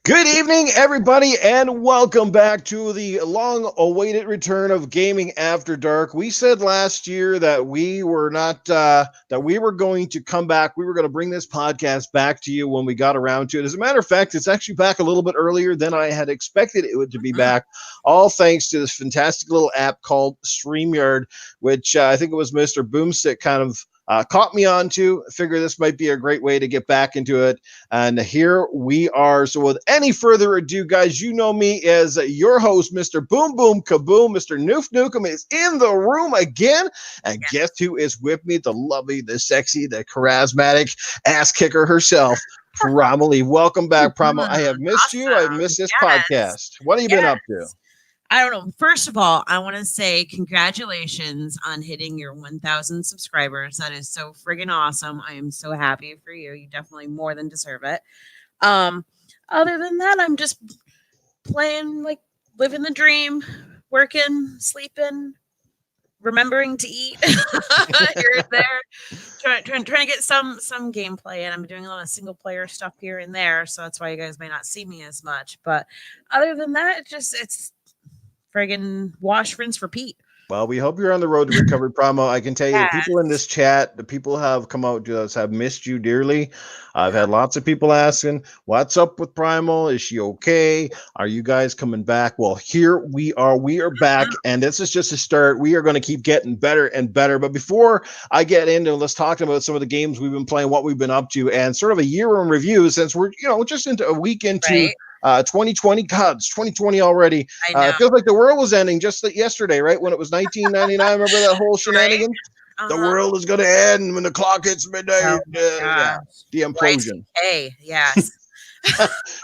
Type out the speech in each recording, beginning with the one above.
Good evening, everybody, and welcome back to the long-awaited return of Gaming After Dark. We said last year that we were not that we were going to come back. We were going to bring this podcast back to you when we got around to it. As a matter of fact, it's actually back a little bit earlier than I had expected it would to be back. All thanks to this fantastic little app called StreamYard, which I think it was Mr. Boomstick kind of caught me on to. Figure this might be a great way to get back into it. And here we are. So, with any further ado, guys, you know me as your host, Mr. Boom Boom Kaboom. Mr. Noof Nukem is in the room again. And guess who is with me? The lovely, the sexy, the charismatic ass kicker herself, Primal. Welcome back, Primal. I have missed you. I've missed this podcast. What have you been up to? I don't know. First of all, I want to say congratulations on hitting your 1,000 subscribers. That is so friggin' awesome. I am so happy for you. You definitely more than deserve it. Other than that, I'm just playing, like, living the dream, working, sleeping, remembering to eat here and there. Trying to get some gameplay, and I'm doing a lot of single player stuff here and there, so that's why you guys may not see me as much. But other than that, it's friggin' wash, rinse, repeat. Well, we hope you're on the road to recovery, Promo. I can tell you, the people in this chat, the people have come out to us, have missed you dearly. I've had lots of people asking, what's up with Primal? Is she okay? Are you guys coming back? Well, here we are. We are back, and this is just a start. We are going to keep getting better and better. But before I get into, let's talk about some of the games we've been playing, what we've been up to, and sort of a year in review, since we're, just into a week into... Right. 2020, God, it's 2020 already. It feels like the world was ending just yesterday, right? When it was 1999. Remember that whole shenanigans? Right? The world is going to end when the clock hits midnight. The implosion. Hey, yes.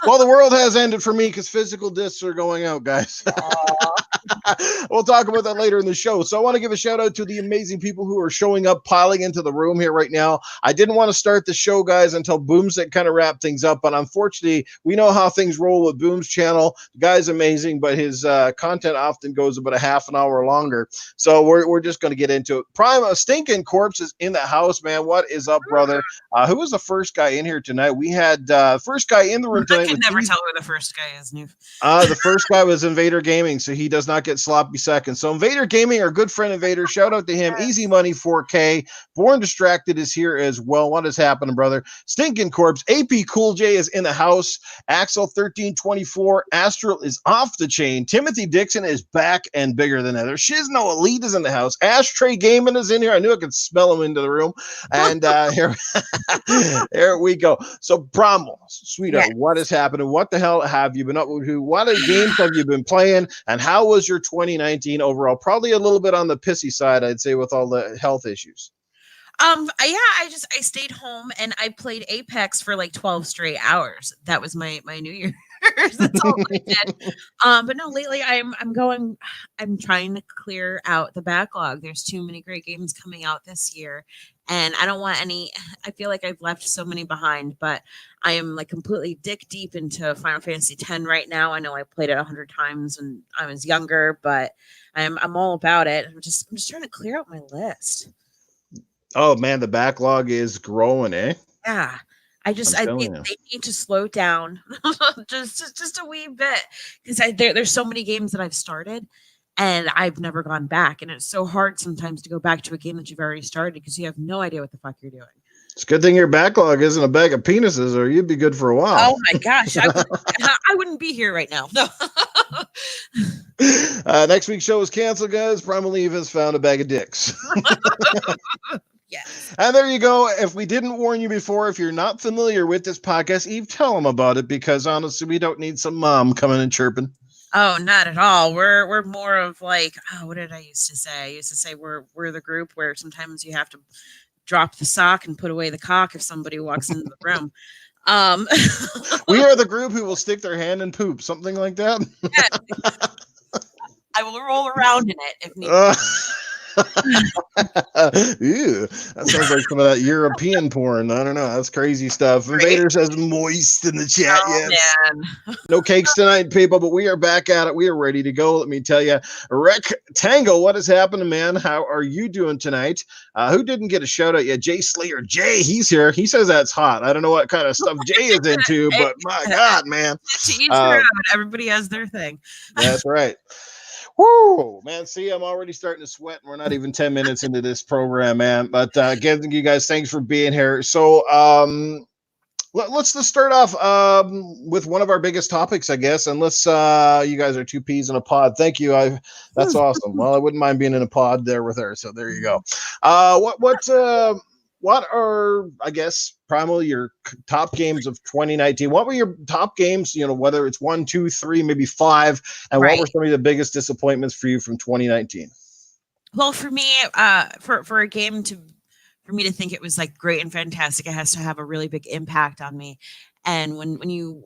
Well, the world has ended for me because physical discs are going out, guys. We'll talk about that later in the show. So I want to give a shout out to the amazing people who are showing up, piling into the room here right now. I didn't want to start the show, guys, until Boomstick kind of wrapped things up. But unfortunately, we know how things roll with Boom's channel. The guy's amazing, but his content often goes about a half an hour longer. So we're just going to get into it. Prime Stinking Corpse is in the house, man. What is up, brother? Who was the first guy in here tonight? We had first guy in the room tonight. I can never tell who the first guy is, Noof. The first guy was Invader Gaming, so he does not get sloppy seconds. So Invader Gaming, our good friend Invader, shout out to him. Easy Money 4K. Born Distracted is here as well. What is happening, brother? Stinking Corpse. AP Cool J is in the house. Axel 1324. Astral is off the chain. Timothy Dixon is back and bigger than ever. Shizno Elite is in the house. Ashtray Gaming is in here. I knew I could smell him into the room. And here we go. So Promo, sweetheart, what is happening? What the hell have you been up to? What games have you been playing? And how was your 2019 overall? Probably a little bit on the pissy side, I'd say, with all the health issues. I stayed home and I played Apex for like 12 straight hours. That was my New Year's. That's all I did. But no, lately I'm trying to clear out the backlog. There's too many great games coming out this year. And I don't want any. I feel like I've left so many behind, but I am like completely dick deep into Final Fantasy X right now. I know I played it 100 times when I was younger, but I'm all about it. I'm just trying to clear out my list. Oh man, the backlog is growing, eh? Yeah, I think they need to slow down just a wee bit because there's so many games that I've started. And I've never gone back. And it's so hard sometimes to go back to a game that you've already started because you have no idea what the fuck you're doing. It's a good thing your backlog isn't a bag of penises or you'd be good for a while. Oh, my gosh. I wouldn't be here right now. No. Next week's show is canceled, guys. Primal Eve has found a bag of dicks. Yes. And there you go. If we didn't warn you before, if you're not familiar with this podcast, Eve, tell them about it because honestly, we don't need some mom coming and chirping. Oh, not at all. We're more of like, what did I used to say? I used to say we're the group where sometimes you have to drop the sock and put away the cock if somebody walks into the room. We are the group who will stick their hand in poop, something like that. I will roll around in it if needed. Ew, that sounds like some of that European porn. I don't know. That's crazy stuff. Right? Invader says moist in the chat. Oh Yes. man. No cakes tonight, people, but we are back at it. We are ready to go. Let me tell you, Rectangle, what is happening, man? How are you doing tonight? Who didn't get a shout out yet? Jay Slayer. Jay, he's here. He says that's hot. I don't know what kind of stuff Jay is into, but my God, man. To each their Uh, own. Everybody has their thing. that's right. Woo, man. See, I'm already starting to sweat, and we're not even 10 minutes into this program, man. But again, you guys, thanks for being here. So, let's just start off with one of our biggest topics, I guess. Unless you guys are two peas in a pod. Thank you. That's awesome. Well, I wouldn't mind being in a pod there with her. So there you go. What are, I guess, Primal, your top games of 2019? What were your top games? You know, whether it's one, two, three, maybe five, and what were Right. some of the biggest disappointments for you from 2019? Well, for me, for a game to for me to think it was like great and fantastic, it has to have a really big impact on me. And when you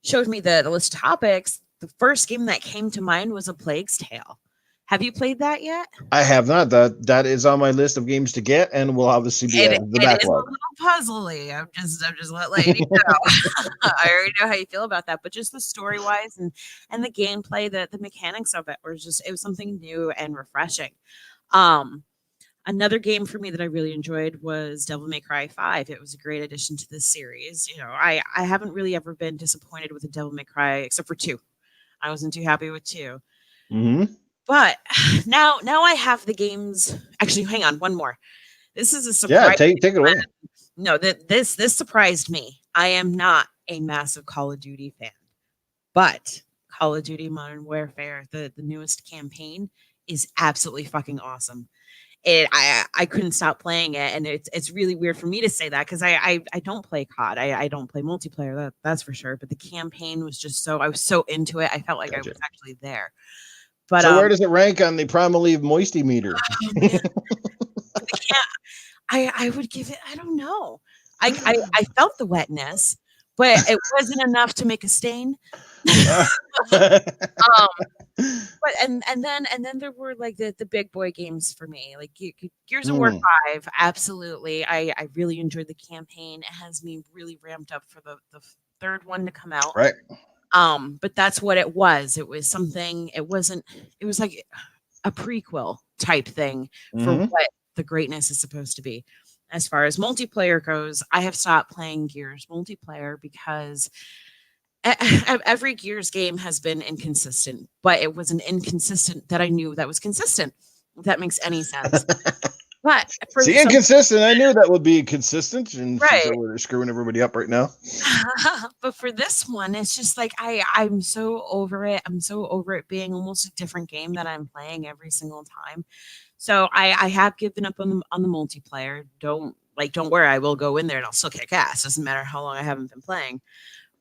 showed me the list of topics, the first game that came to mind was A Plague's Tale. Have you played that yet? I have not. That is on my list of games to get, and will obviously be added to the It is a backlog. little puzzly. I'm just letting you know. I already know how you feel about that, but just the story wise and the gameplay, the mechanics of it were just it was something new and refreshing. Um, Another game for me that I really enjoyed was Devil May Cry 5. It was a great addition to this series. You know, I haven't really ever been disappointed with a Devil May Cry except for 2. I wasn't too happy with 2. Mm-hmm. But now I have the games. Actually, hang on, one more. This is a Yeah, surprise. take it away. No, that this surprised me. I am not a massive Call of Duty fan, but Call of Duty Modern Warfare, the newest campaign, is absolutely fucking awesome. I couldn't stop playing it, and it's really weird for me to say that because I don't play COD. I don't play multiplayer. That's for sure. But the campaign was just so I was so into it. I felt like I Gotcha. was actually there. But So where does it rank on the Primal Leave Moisty meter? oh man, the I would give it. I don't know. I felt the wetness, but it wasn't enough to make a stain. um, but and then there were like the big boy games for me, like Gears of War Hmm, 5. Absolutely, I really enjoyed the campaign. It has me really ramped up for the third one to come out. right. But that's what it was. It was something. It wasn't. It was like a prequel type thing for Hmm. what the greatness is supposed to be. As far as multiplayer goes, I have stopped playing Gears multiplayer because every Gears game has been inconsistent, but it was an inconsistent that I knew that was consistent. If that makes any sense. But for See, some inconsistent. I knew that would be consistent, and she's right. over there screwing everybody up right now. But for this one, it's just like I'm so over it. I'm so over it being almost a different game that I'm playing every single time. So I have given up on the multiplayer. Don't worry, I will go in there and I'll still kick ass. Doesn't matter how long I haven't been playing.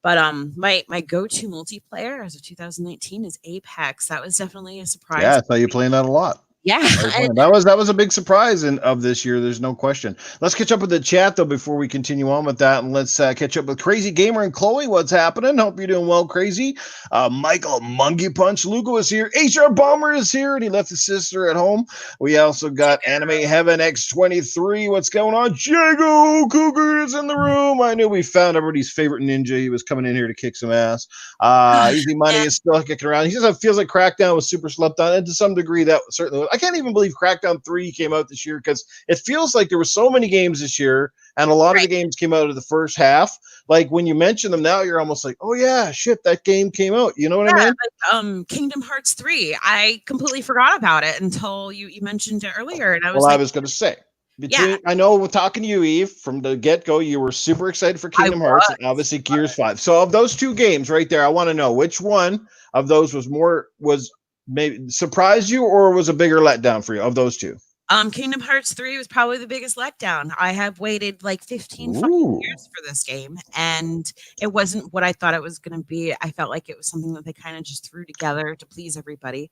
But my go-to multiplayer as of 2019 is Apex. That was definitely a surprise. Yeah, I saw you playing that a lot. Yeah, and That was a big surprise of this year. There's no question. Let's catch up with the chat though before we continue on with that, and let's catch up with Crazy Gamer and Chloe. What's happening? Hope you're doing well, Crazy. Michael Mungie Punch Lugo is here. HR Bomber is here, and he left his sister at home. We also got Anime Heaven X23. What's going on? Jago Cougar is in the room. I knew we found everybody's favorite ninja. He was coming in here to kick some ass. Easy Money yeah, is still kicking around. He says it feels like Crackdown was super slept on, and to some degree that certainly was. I can't even believe Crackdown 3 came out this year because it feels like there were so many games this year, and a lot of the right. games came out of the first half. Like when you mention them now, you're almost like, oh yeah, shit, that game came out. You know what I Yeah, mean? like Kingdom Hearts 3. I completely forgot about it until you mentioned it earlier, and I Well, was I like, was going to say. yeah, I know with talking to you, Eve, from the get go, you were super excited for I Kingdom Hearts and was. obviously Gears 5. So, of those two games right there, I want to know which one of those was maybe surprised you or was a bigger letdown for you of those two? Kingdom Hearts 3 was probably the biggest letdown. I have waited like 15 fucking Ooh. years for this game, and it wasn't what I thought it was going to be. I felt like it was something that they kind of just threw together to please everybody,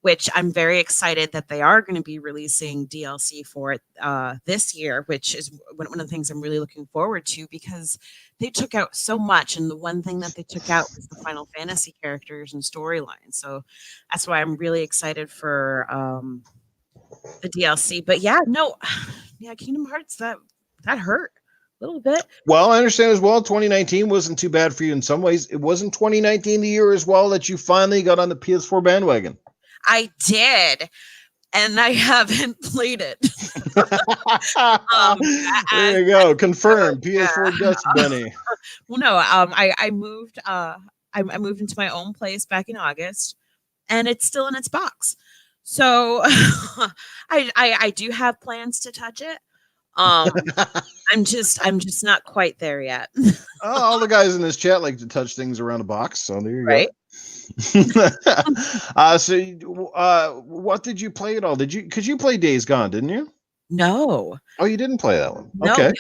which I'm very excited that they are going to be releasing DLC for it this year, which is one of the things I'm really looking forward to because they took out so much. And the one thing that they took out was the Final Fantasy characters and storylines. So that's why I'm really excited for the DLC. But yeah, no, yeah, Kingdom Hearts that hurt a little bit. Well, I understand as well. 2019 wasn't too bad for you in some ways. It wasn't 2019 the year as well that you finally got on the PS4 bandwagon. I did, and I haven't played it. There you go. Confirmed. Yeah. PS4 Dust Bunny. Well, no, I moved. I moved into my own place back in August, and it's still in its box. So I do have plans to touch it. I'm just not quite there yet. Oh, all the guys in this chat like to touch things around a box, so there you Right? go. What did you play at all? Because you played Days Gone, didn't you? No. Oh, you didn't play that one. No, Okay.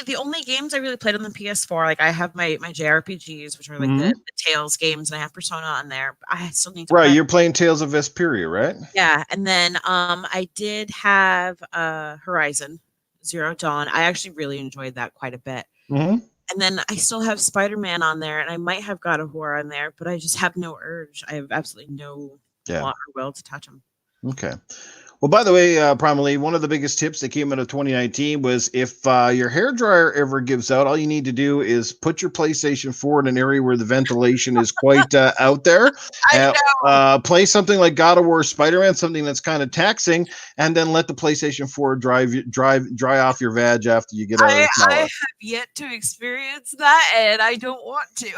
the only games I really played on the PS4, like I have my JRPGs, which are like the Tales games, and I have Persona on there. But I still need to Right, play. you're playing Tales of Vesperia, right? Yeah, and then I did have Horizon Zero Dawn. I actually really enjoyed that quite a bit. Mm-hmm. And then I still have Spider-Man on there, and I might have God of War on there, but I just have no urge. I have absolutely no want or will to touch them. Okay. Well, by the way, Primal, one of the biggest tips that came out of 2019 was if your hairdryer ever gives out, all you need to do is put your PlayStation 4 in an area where the ventilation is quite out there. I know. Play something like God of War, Spider-Man, something that's kind of taxing, and then let the PlayStation 4 dry off your vag after you get out of the shower. I have yet to experience that, and I don't want to.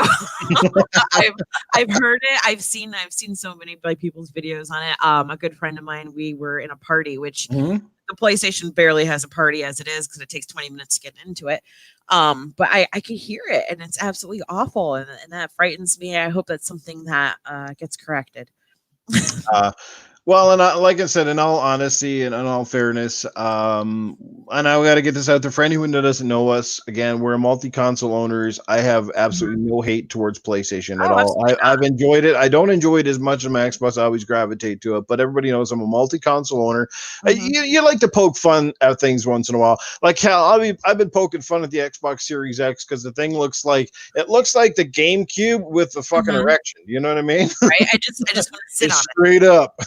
I've heard it. I've seen so many people's videos on it. A good friend of mine, we were in a party, which the PlayStation barely has a party as it is because it takes 20 minutes to get into it. But I can hear it, and it's absolutely awful, and that frightens me. I hope that's something that gets corrected. Well, and like I said, in all honesty and in all fairness, and I got to get this out there for anyone that doesn't know us. Again, we're multi-console owners. I have absolutely no hate towards PlayStation at all. I've enjoyed it. I don't enjoy it as much as my Xbox. I always gravitate to it, but everybody knows I'm a multi-console owner. You like to poke fun at things once in a while. Like hell, I've been poking fun at the Xbox Series X because the thing looks like the GameCube with the fucking erection. You know what I mean? Right. I just want to sit on it straight up.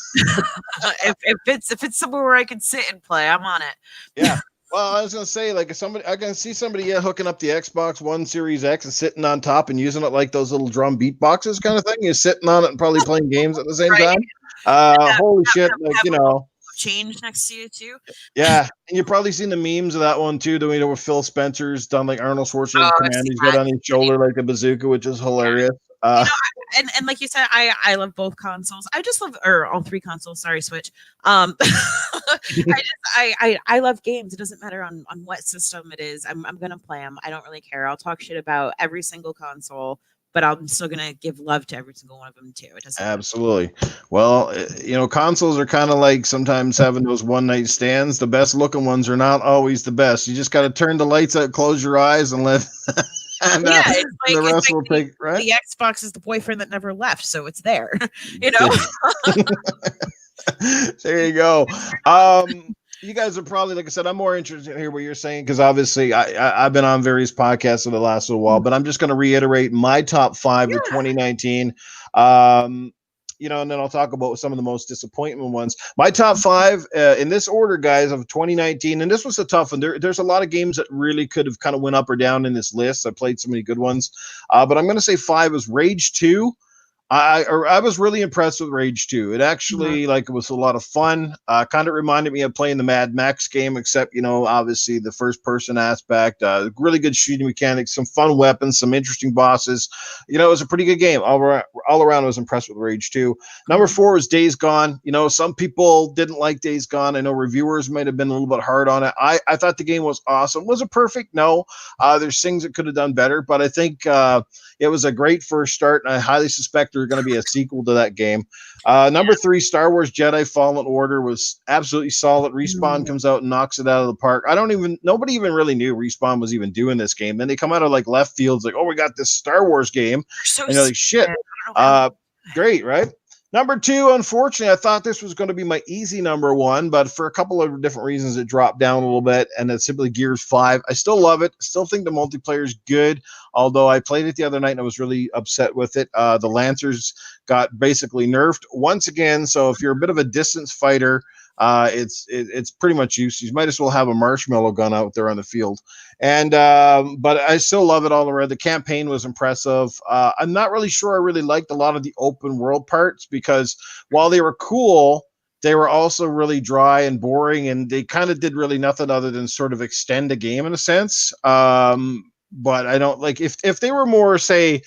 if it's somewhere where I can sit and play, I'm on it. Yeah. Well, I was gonna say, like, I can see somebody hooking up the Xbox One Series X and sitting on top and using it like those little drum beat boxes kind of thing. You're sitting on it and probably playing games at the same time. Holy shit! Like, you know, change next to you too. Yeah, and you've probably seen the memes of that one too. Doing it with Phil Spencer's done like Arnold Schwarzenegger command. He's got on his shoulder like a bazooka, which is hilarious. And like you said, I love both consoles. I just love all three consoles. Sorry, Switch. I love games. It doesn't matter on what system it is. I'm gonna play them. I don't really care. I'll talk shit about every single console, but I'm still gonna give love to every single one of them too. It doesn't absolutely matter. Well, consoles are kind of like sometimes having those one night stands. The best looking ones are not always the best. You just got to turn the lights out, close your eyes, and let. And, it's like, the rest will take right. The Xbox is the boyfriend that never left, so it's there. You know. There you go. You guys are probably, like I said, I'm more interested to hear what you're saying because obviously I've been on various podcasts for the last little while, but I'm just going to reiterate my top 5 of 2019. And then I'll talk about some of the most disappointment ones. My top 5 in this order, guys, of 2019, and this was a tough one. There's a lot of games that really could have kind of went up or down in this list. I played so many good ones, but I'm going to say 5 was Rage 2. I was really impressed with Rage 2. It actually it was a lot of fun. Kind of reminded me of playing the Mad Max game, except obviously the first person aspect. Really good shooting mechanics, some fun weapons, some interesting bosses. It was a pretty good game. All around, I was impressed with Rage 2. Number 4 is Days Gone. Some people didn't like Days Gone. I know reviewers might have been a little bit hard on it. I thought the game was awesome. Was it perfect? No. There's things it could have done better, but I think it was a great first start, and I highly suspect there's going to be a sequel to that game. Number 3, Star Wars Jedi Fallen Order was absolutely solid. Respawn comes out and knocks it out of the park. Nobody even really knew Respawn was even doing this game. Then they come out of like left fields, like, oh, we got this Star Wars game. And you're like, shit. Great, right? Number 2, unfortunately, I thought this was going to be my easy number 1, but for a couple of different reasons, it dropped down a little bit, and it's simply Gears 5. I still love it. Still think the multiplayer is good, although I played it the other night and I was really upset with it. The Lancers got basically nerfed once again. So if you're a bit of a distance fighter, it's pretty much useless. You might as well have a marshmallow gun out there on the field. And but I still love it all around. The campaign was impressive. I'm not really sure I really liked a lot of the open world parts because while they were cool, they were also really dry and boring, and they kind of did really nothing other than sort of extend the game in a sense. But I don't like if they were more, say,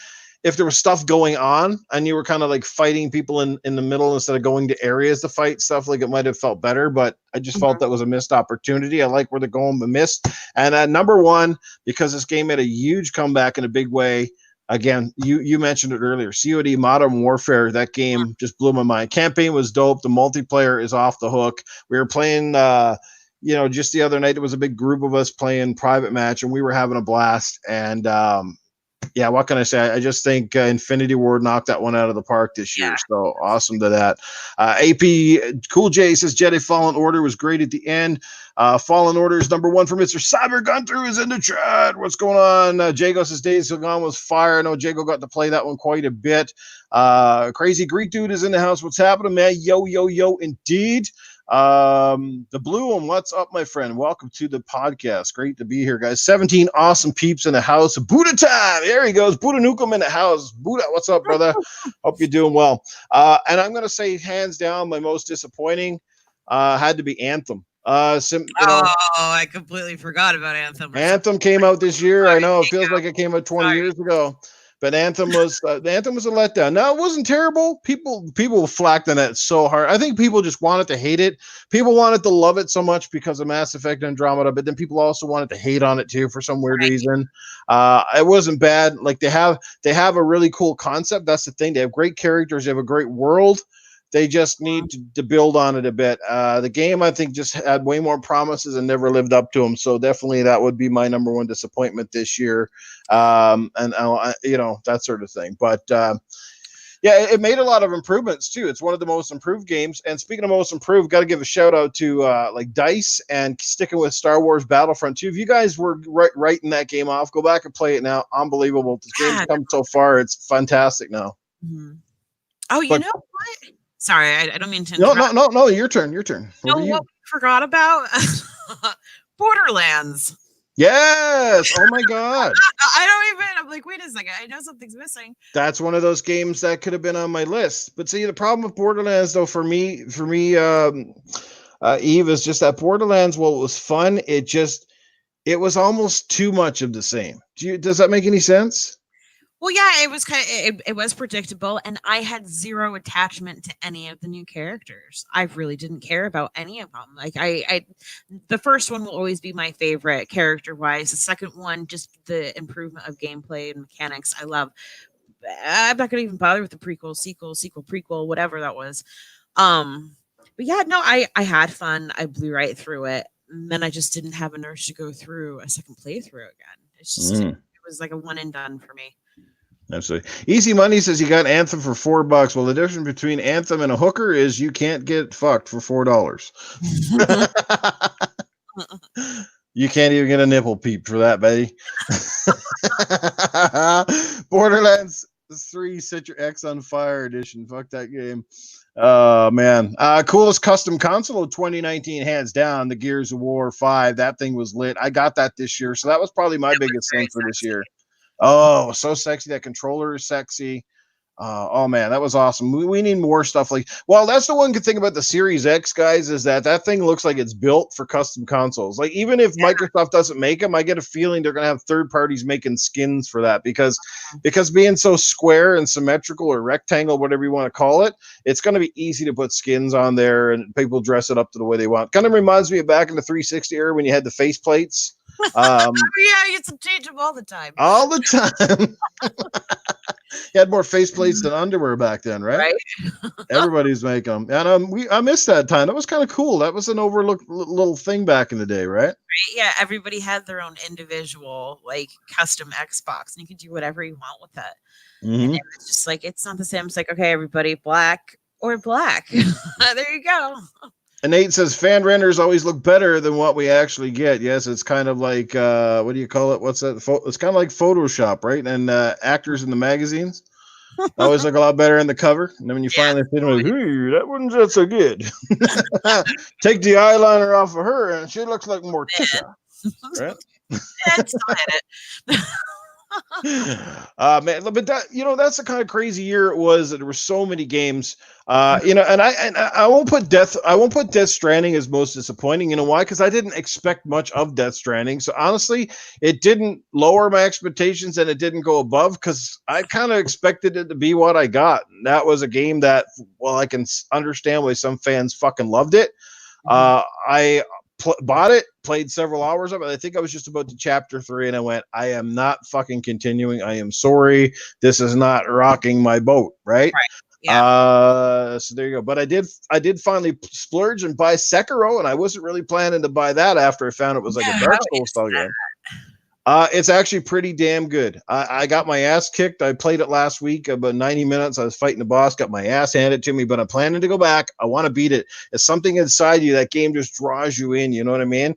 if there was stuff going on and you were kind of like fighting people in the middle instead of going to areas to fight stuff, like it might have felt better, but I just felt that was a missed opportunity. I like where they're going, but missed. And number one, because this game made a huge comeback in a big way. Again, you mentioned it earlier. COD Modern Warfare, that game just blew my mind. Campaign was dope. The multiplayer is off the hook. We were playing just the other night, it was a big group of us playing private match, and we were having a blast. And yeah, what can I say? I just think Infinity Ward knocked that one out of the park this year. So awesome to that. AP Cool J says Jedi Fallen Order was great at the end. Fallen Order is number one for Mr. Cyber Gunter is in the chat. What's going on? Jago says Days Gone was fire. I know Jago got to play that one quite a bit. Crazy Greek Dude is in the house. What's happening, man? Yo, indeed. The blue one, what's up, my friend? Welcome to the podcast. Great to be here, guys. 17 awesome peeps in the house. Buddha time. There he goes. Buddha Nukem in the house. Buddha, what's up, brother? Hope you're doing well. And I'm gonna say, hands down, my most disappointing had to be Anthem. I completely forgot about Anthem. Anthem came out this year. I know it feels like it came out 20 years ago. But Anthem was a letdown. No, it wasn't terrible. People flacked on that so hard. I think people just wanted to hate it. People wanted to love it so much because of Mass Effect Andromeda, but then people also wanted to hate on it too for some weird reason. It wasn't bad. Like they have a really cool concept. That's the thing. They have great characters. They have a great world. They just need to build on it a bit. The game, I think, just had way more promises and never lived up to them. So definitely that would be my number one disappointment this year. And that sort of thing. But yeah, it made a lot of improvements too. It's one of the most improved games. And speaking of most improved, got to give a shout out to like DICE and sticking with Star Wars Battlefront 2. If you guys were writing that game off, go back and play it now. Unbelievable. This game's come so far. It's fantastic now. Mm-hmm. Oh, you know what? Sorry, I don't mean to. No. Your turn. What we forgot about? Borderlands. Yes. Oh my God. I'm like, wait a second. I know something's missing. That's one of those games that could have been on my list. But see, the problem with Borderlands, though, for me, Eve, is just that Borderlands, while it was fun, it was almost too much of the same. Does that make any sense? Well, yeah, it was it was predictable, and I had zero attachment to any of the new characters. I really didn't care about any of them. Like the first one will always be my favorite character-wise. The second one, just the improvement of gameplay and mechanics, I love. I'm not gonna even bother with the prequel, sequel, prequel, whatever that was. But yeah, no, I had fun. I blew right through it, and then I just didn't have a urge to go through a second playthrough again. It's just it was like a one and done for me. Absolutely. Easy Money says you got Anthem for $4. Well, the difference between Anthem and a hooker is you can't get fucked for $4. You can't even get a nipple peep for that, buddy. Borderlands 3 Set Your X on Fire edition. Fuck that game. Oh man. Coolest custom console of 2019, hands down, the Gears of War 5. That thing was lit. I got that this year, so that was probably my biggest thing for this year. Oh, so sexy. That controller is sexy. Oh man, that was awesome. We need more stuff like. Well, that's the one good thing about the Series X, guys, is that thing looks like it's built for custom consoles. Like even if Microsoft doesn't make them, I get a feeling they're gonna have third parties making skins for that because being so square and symmetrical or rectangle, whatever you want to call it, it's gonna be easy to put skins on there and people dress it up to the way they want. Kind of reminds me of back in the 360 era when you had the face plates. Yeah, you can change them all the time. All the time. You had more faceplates than underwear back then, right? Everybody's making them. And I missed that time. That was kind of cool. That was an overlooked little thing back in the day, right? Yeah, everybody had their own individual, like, custom Xbox, and you could do whatever you want with it. Mm-hmm. And it's just like, it's not the same. It's like, okay, everybody, black or black. There you go. And Nate says fan renders always look better than what we actually get. Yes, it's kind of like what do you call it? What's that? It's kind of like Photoshop, right? And actors in the magazines. Always look a lot better in the cover. And then when you Yeah, finally fit them, like, hey, that wasn't just so good. Take the eyeliner off of her, and she looks like Morticia, right? it's still hit it. Man, but that that's the kind of crazy year it was. That there were so many games. And I won't put Death Stranding as most disappointing. You know why? Because I didn't expect much of Death Stranding. So honestly, it didn't lower my expectations and it didn't go above because I kind of expected it to be what I got. And that was a game that, well, I can understand why some fans fucking loved it. I bought it, played several hours of it. I think I was just about to chapter 3, and I went, I am not fucking continuing. I am sorry. This is not rocking my boat, right? Right. Yeah. So there you go. But I did finally splurge and buy Sekiro, and I wasn't really planning to buy that after I found it was like a Yeah, Dark how Souls is style that? game. It's actually pretty damn good. I got my ass kicked. I played it last week, about 90 minutes. I was fighting the boss, got my ass handed to me, but I'm planning to go back. I want to beat it. It's something inside you. That game just draws you in. You know what I mean?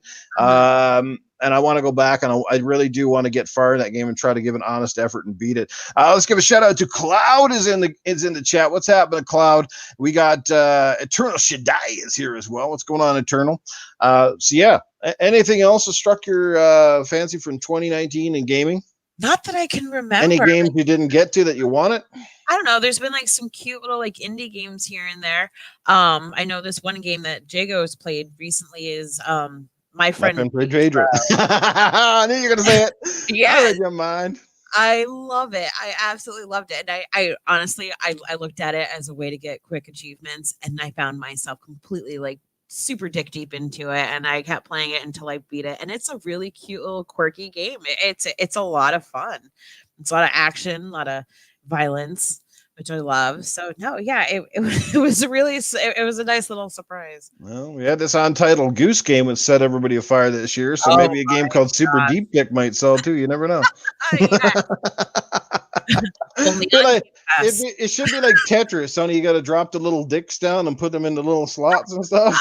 And I want to go back, and I really do want to get far in that game and try to give an honest effort and beat it. Let's give a shout out to Cloud is in the chat. What's happening, Cloud? We got Eternal Shaddai is here as well. What's going on, Eternal? So yeah. Anything else that struck your fancy from 2019 in gaming? Not that I can remember. Any games you didn't get to that you wanted? I don't know. There's been like some cute little like indie games here and there. I know this one game that Jago's played recently is my friend Pedro. I knew you were gonna say it. Yeah, I read your mind. I love it. I absolutely loved it. And I honestly I looked at it as a way to get quick achievements, and I found myself completely like super dick deep into it, and I kept playing it until I beat it. And it's a really cute little quirky game. It's a lot of fun. It's a lot of action, a lot of violence, which I love. So no, yeah, it was really it was a nice little surprise. Well, we had this Untitled Goose Game which set everybody afire this year, so Oh maybe a game called Super God. Deep Dick might sell too. You never know. Yeah. Only on Like, Game Pass. it should be like Tetris, only you got to drop the little dicks down and put them in the little slots and stuff.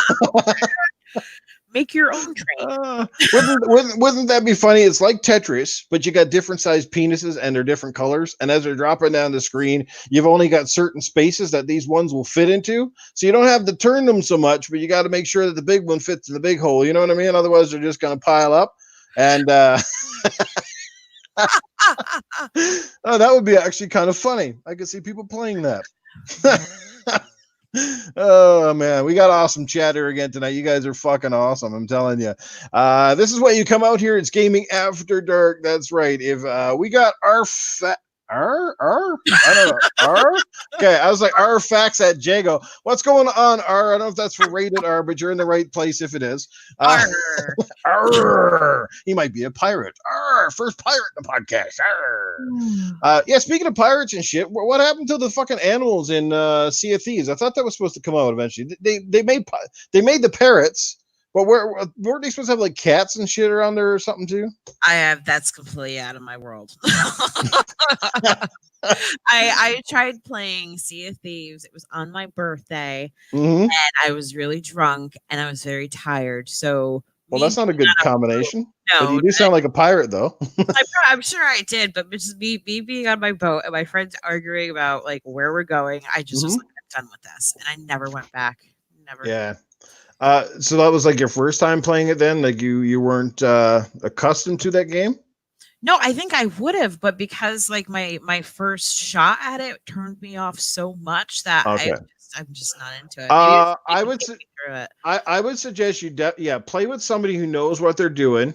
Make your own train. Wouldn't that be funny? It's like Tetris, but you got different sized penises and they're different colors. And as they're dropping down the screen, you've only got certain spaces that these ones will fit into. So you don't have to turn them so much, but you got to make sure that the big one fits in the big hole. You know what I mean? Otherwise, they're just going to pile up. And oh, that would be actually kind of funny. I could see people playing that. Oh man, we got awesome chatter again tonight. You guys are fucking awesome. I'm telling you. This is why you come out here. It's Gaming After Dark. That's right. If we got our I don't know. R? Okay, I was like R facts at Jago. What's going on, R? I don't know if that's for rated R, but you're in the right place if it is. R. He might be a pirate. R. First pirate in the podcast. R. Yeah, speaking of pirates and shit, what happened to the fucking animals in Sea of Thieves? I thought that was supposed to come out eventually. They made the parrots, but weren't they supposed to have like cats and shit around there or something too? That's completely out of my world. I tried playing Sea of Thieves. It was on my birthday, and I was really drunk and I was very tired. So well, that's not a good combination. No, but you do sound like a pirate though. I'm sure I did, but just me being on my boat and my friends arguing about like where we're going, I just was like, I'm done with this, and I never went back. Never. Yeah. So that was like your first time playing it then? Like you weren't accustomed to that game? No, I think I would have, but because like my first shot at it turned me off so much that I'm just not into it. I would suggest you play with somebody who knows what they're doing.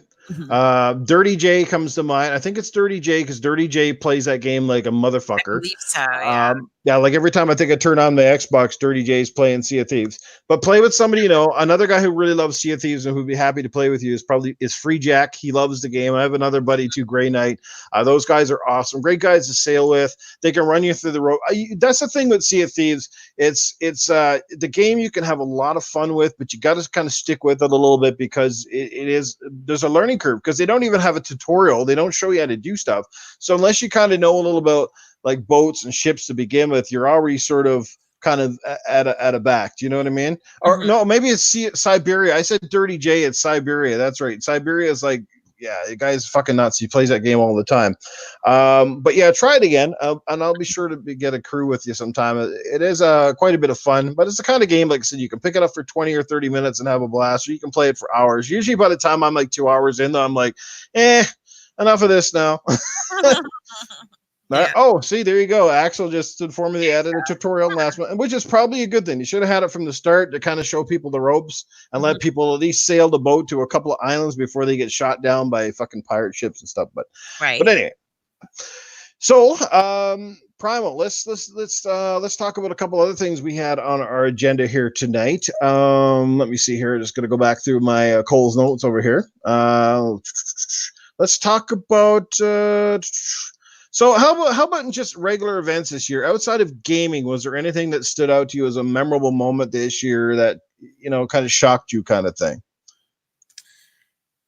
Dirty J comes to mind. I think it's Dirty J because Dirty J plays that game like a motherfucker. I believe so, yeah. Yeah, like every time I think I turn on my Xbox, Dirty J's playing Sea of Thieves. But play with somebody you know. Another guy who really loves Sea of Thieves and who'd be happy to play with you is Free Jack. He loves the game. I have another buddy too, Gray Knight. Those guys are awesome. Great guys to sail with. They can run you through the road. That's the thing with Sea of Thieves. It's the game you can have a lot of fun with, but you got to kind of stick with it a little bit because there's a learning curve because they don't even have a tutorial. They don't show you how to do stuff. So unless you kind of know a little about like boats and ships to begin with, you're already sort of kind of at a back. Do you know what I mean? Or no, maybe it's Siberia. I said Dirty J. It's Siberia. That's right. Siberia is like yeah, the guy's fucking nuts. He plays that game all the time. But yeah, try it again, and I'll be sure to get a crew with you sometime. It is quite a bit of fun, but it's the kind of game, like I said, you can pick it up for 20 or 30 minutes and have a blast, or you can play it for hours. Usually by the time I'm like 2 hours in, though, I'm like, enough of this now. Yeah. Oh, see, there you go. Axel just informed me they added a tutorial last month, which is probably a good thing. You should have had it from the start to kind of show people the ropes and let people at least sail the boat to a couple of islands before they get shot down by fucking pirate ships and stuff. But Right. anyway, so Primal, let's talk about a couple other things we had on our agenda here tonight. Let me see here. Just gonna go back through my Cole's notes over here. Let's talk about. So how about just regular events this year? Outside of gaming, was there anything that stood out to you as a memorable moment this year that, kind of shocked you, kind of thing?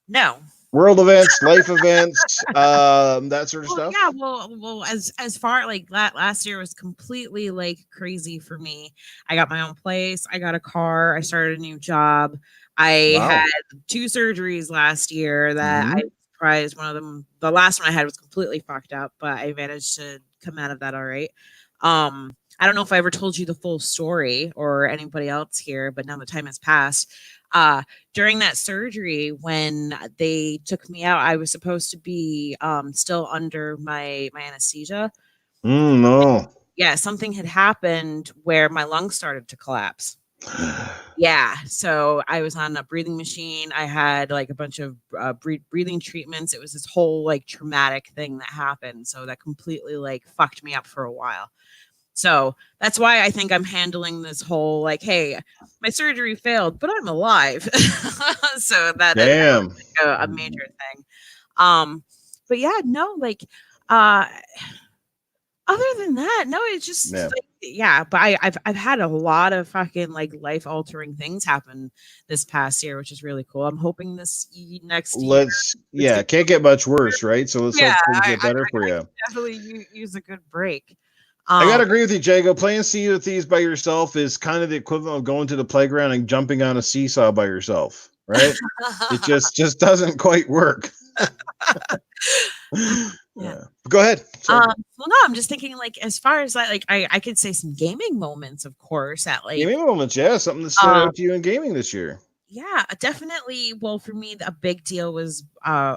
No. World events, life events, that sort of stuff. Yeah. Well, as far like last year was completely like crazy for me. I got my own place. I got a car. I started a new job. I Wow. had 2 surgeries last year that I was surprised. One of them, the last one I had, was completely fucked up, but I managed to come out of that all right. I don't know if I ever told you the full story or anybody else here, but now the time has passed. During that surgery, when they took me out, I was supposed to be still under my anesthesia. No. Yeah, something had happened where my lungs started to collapse. Yeah, so I was on a breathing machine. I had like a bunch of breathing treatments. It was this whole like traumatic thing that happened. So that completely like fucked me up for a while. So that's why I think I'm handling this whole like, hey, my surgery failed, but I'm alive. So that's Damn. like a major thing. But yeah, no, like other than that, no, it's just Yeah. like, yeah, but I've had a lot of fucking like life altering things happen this past year, which is really cool. I'm hoping this next year. Can't get much worse, right? So let's Yeah, hope things get better for I you. definitely use a good break. I gotta agree with you, Jago. Playing Sea of Thieves by yourself is kind of the equivalent of going to the playground and jumping on a seesaw by yourself, right? It just doesn't quite work. Yeah. Go ahead. Well, no, I'm just thinking like as far as like I could say some gaming moments, of course, at like gaming moments, yeah, something that stood out to you in gaming this year. Yeah, definitely. Well, for me, a big deal was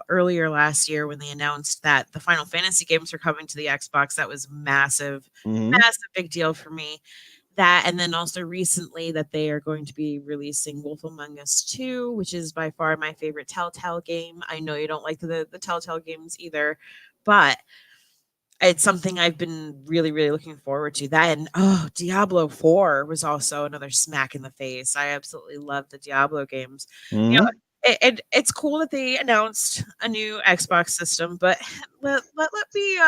earlier last year when they announced that the Final Fantasy games were coming to the Xbox. That was massive, massive big deal for me. That, and then also recently that they are going to be releasing Wolf Among Us 2, which is by far my favorite Telltale game. I know you don't like the Telltale games either, but it's something I've been really, really looking forward to. That, and Diablo 4 was also another smack in the face. I absolutely love the Diablo games. You know, it's cool that they announced a new Xbox system, but let me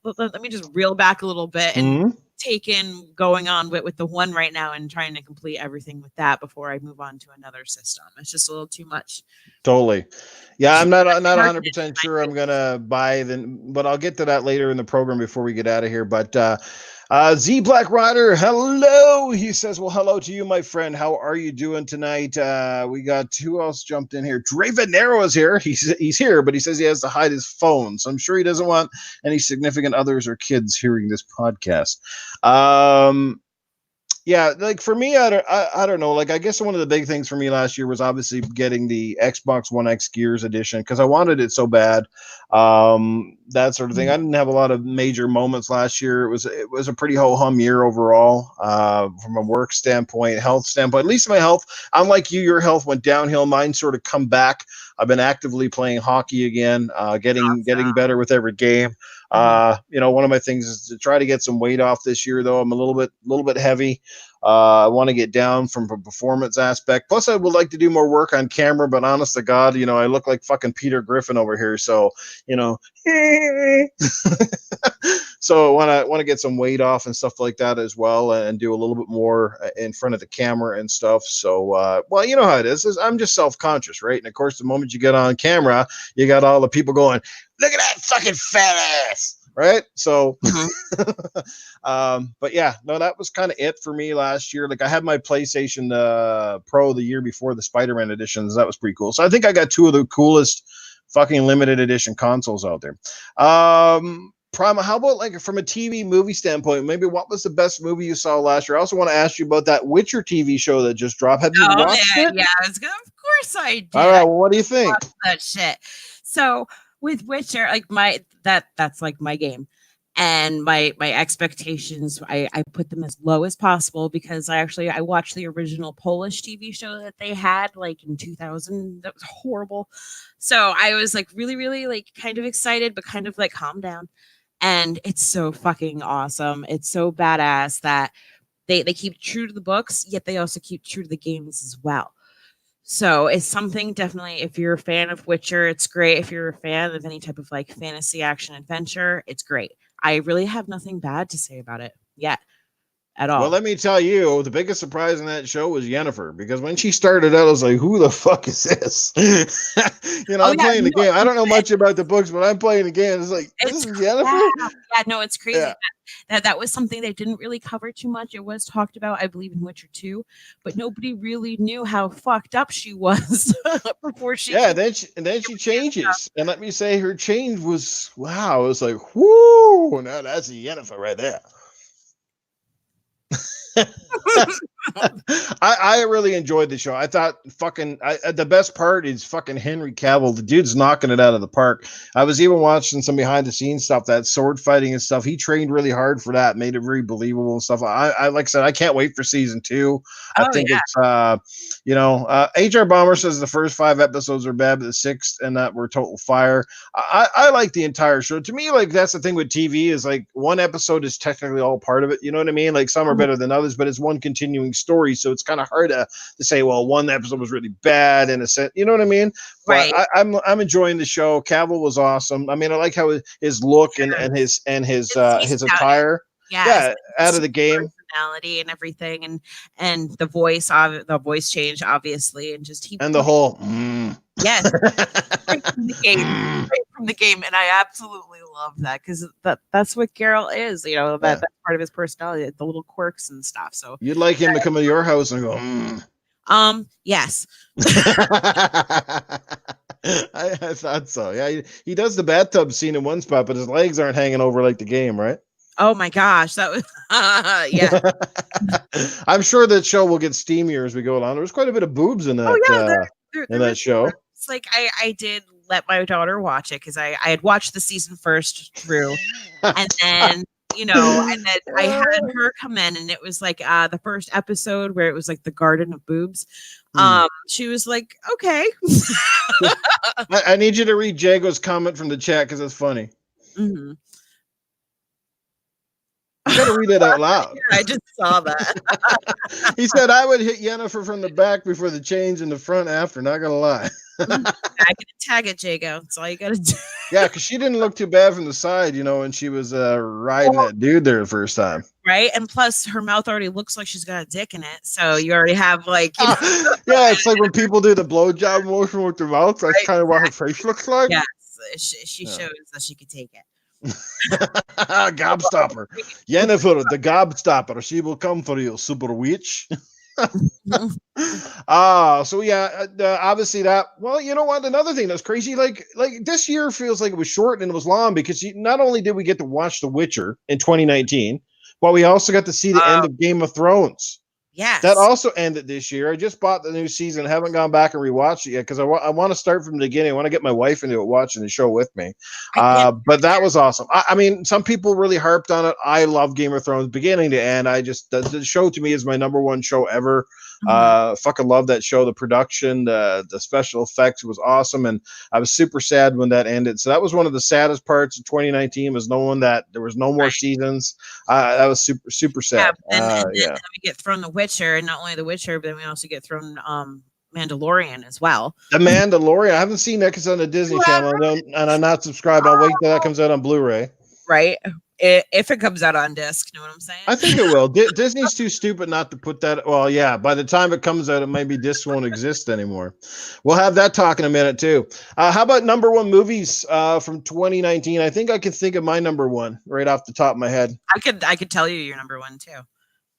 let me just reel back a little bit and take in going on with the one right now and trying to complete everything with that before I move on to another system. It's just a little too much. Totally. Yeah, I'm not 100% sure I'm gonna buy then, but I'll get to that later in the program before we get out of here. But Z Black Rider, hello. He says, well, hello to you, my friend. How are you doing tonight? We got who else jumped in here? Dravenero is here. He's here, but he says he has to hide his phone. So I'm sure he doesn't want any significant others or kids hearing this podcast. Yeah, like for me, I don't know. Like, I guess one of the big things for me last year was obviously getting the Xbox One X Gears edition because I wanted it so bad. That sort of thing. I didn't have a lot of major moments last year. It was a pretty ho hum year overall. From a work standpoint, health standpoint. At least my health. Unlike you, your health went downhill. Mine sort of come back. I've been actively playing hockey again, getting better with every game. One of my things is to try to get some weight off this year, though. I'm a little bit heavy. I want to get down from a performance aspect. Plus, I would like to do more work on camera, but honest to God, I look like fucking Peter Griffin over here. So, so I want to get some weight off and stuff like that as well, and do a little bit more in front of the camera and stuff. So, well, you know how it is. I'm just self-conscious, right? And of course, the moment you get on camera, you got all the people going, "Look at that fucking fat ass." Right. So, but yeah, no, that was kind of it for me last year. Like I had my PlayStation Pro the year before the Spider-Man editions. That was pretty cool. So I think I got two of the coolest fucking limited edition consoles out there. Primal, how about like from a TV movie standpoint? Maybe what was the best movie you saw last year? I also want to ask you about that Witcher TV show that just dropped. Have you Oh watched man, it? yeah, I was gonna. Of course, I All did. right. I Well, what do you think? love that shit. So with Witcher, like that's like my game, and my expectations, I put them as low as possible because I watched the original Polish TV show that they had like in 2000. That was horrible. So I was like really like kind of excited, but kind of like calm down. And it's so fucking awesome. It's so badass that they keep true to the books, yet they also keep true to the games as well. So it's something definitely if you're a fan of Witcher, it's great. If you're a fan of any type of like fantasy action adventure, it's great. I really have nothing bad to say about it yet at Well, all. let me tell you, the biggest surprise in that show was Yennefer because when she started out, I was like, "Who the fuck is this?" Oh I'm yeah, playing the no, game. I don't know much about the books, but I'm playing the game. It's like, this it's is yeah, Yennefer. yeah, no, it's crazy Yeah, that was something they didn't really cover too much. It was talked about, I believe, in Witcher 2, but nobody really knew how fucked up she was before she yeah. came. Then she changes, and let me say, her change was wow. It was like, whoo! Now that's a Yennefer right there. I really enjoyed the show. I thought the best part is fucking Henry Cavill. The dude's knocking it out of the park. I was even watching some behind the scenes stuff, that sword fighting and stuff. He trained really hard for that, made it very believable and stuff. I like I said, I can't wait for season 2. I Oh think yeah, it's HR Bomber says the first 5 episodes are bad, but the sixth and that were total fire. I like the entire show. To me, like that's the thing with TV is like one episode is technically all part of it. You know what I mean? Like some are mhm, better than others, but it's one continuing story. So it's kind of hard to say, well, one episode was really bad in a sense. You know what I mean? But right. I'm enjoying the show. Cavill was awesome. I mean, I like how his look and Sure. He's his got attire. yes, Yeah, out of the game. personality and everything, and the voice change obviously, and just he And the put whole yes right from the game, mm. right from the game, and I absolutely love that because that's what Geralt is. You know Yeah. that's part of his personality, the little quirks and stuff. So You'd like him to come to your house and go, yes. I thought so. Yeah, he does the bathtub scene in one spot, but his legs aren't hanging over like the game, right? Oh my gosh, that was yeah. I'm sure that show will get steamier as we go along. There was quite a bit of boobs in Oh that yeah, there was show. it's like I did let my daughter watch it because I had watched the season first through. And then, and then I had her come in and it was like the first episode where it was like the garden of boobs. She was like, okay. I need you to read Jago's comment from the chat because it's funny. Mhm. You got to read it out loud. I just saw that. He said, I would hit Yennefer from the back before the change in the front after, not going to lie. I can tag it, Jago. That's all you gotta do. Yeah, because she didn't look too bad from the side, when she was riding that dude there the first time. Right? And plus her mouth already looks like she's got a dick in it. So you already have like Yeah, it's like when people do the blowjob motion with their mouth. That's right, kind of what her face looks like. yes. She shows that she could take it. Gobstopper. Yennefer, the gobstopper. She will come for you, super witch. So yeah, obviously that. Well, you know what? Another thing that's crazy, like this year feels like it was short and it was long because not only did we get to watch The Witcher in 2019, but we also got to see the end of Game of Thrones. Yes. That also ended this year. I just bought the new season. Haven't gone back and rewatched it yet because I want to start from the beginning. I want to get my wife into it, watching the show with me. But that was awesome. I mean, some people really harped on it. I love Game of Thrones beginning to end. The show to me is my number one show ever. Fucking love that show. The production, the special effects was awesome, and I was super sad when that ended. So that was one of the saddest parts of 2019 was knowing that there was no more seasons. That was super sad. And then we get thrown The Witcher, and not only The Witcher, but then we also get thrown Mandalorian as well. The Mandalorian. I haven't seen that because it's on the Disney Channel, and I'm not subscribed. I'll wait till that comes out on Blu-ray. Right. If it comes out on disc, know what I'm saying? I think it will. Disney's too stupid not to put that. Well, yeah. By the time it comes out, it maybe disc won't exist anymore. We'll have that talk in a minute too. How about number one movies from 2019? I think I can think of my number one right off the top of my head. I could tell you your number one too.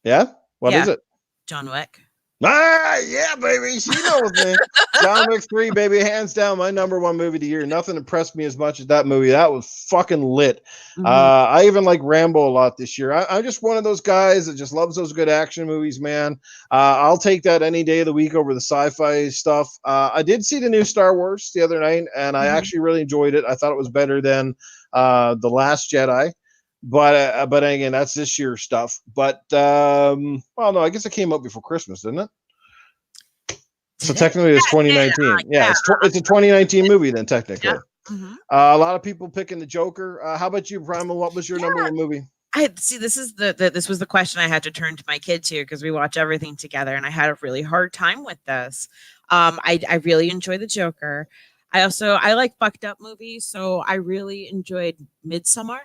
Yeah. What is it? John Wick. Yeah, baby. She knows me. John Wick 3, baby, hands down, my number one movie of the year. Nothing impressed me as much as that movie. That was fucking lit. Mhm. I even like Rambo a lot this year. I'm just one of those guys that just loves those good action movies, man. I'll take that any day of the week over the sci-fi stuff. I did see the new Star Wars the other night, and I Mhm. actually really enjoyed it. I thought it was better than The Last Jedi. But again, that's this year's stuff. But well, no, I guess it came out before Christmas, didn't it? So Did it? technically, it's Yeah, it did. 2019. Yeah, Yeah. it's a 2019 movie then technically. Yeah. Mhm. A lot of people picking the Joker. How about you, Primal? What was your Yeah. number one movie? I see. This is this was the question I had to turn to my kid to because we watch everything together, and I had a really hard time with this. I really enjoy the Joker. I like fucked up movies, so I really enjoyed Midsummer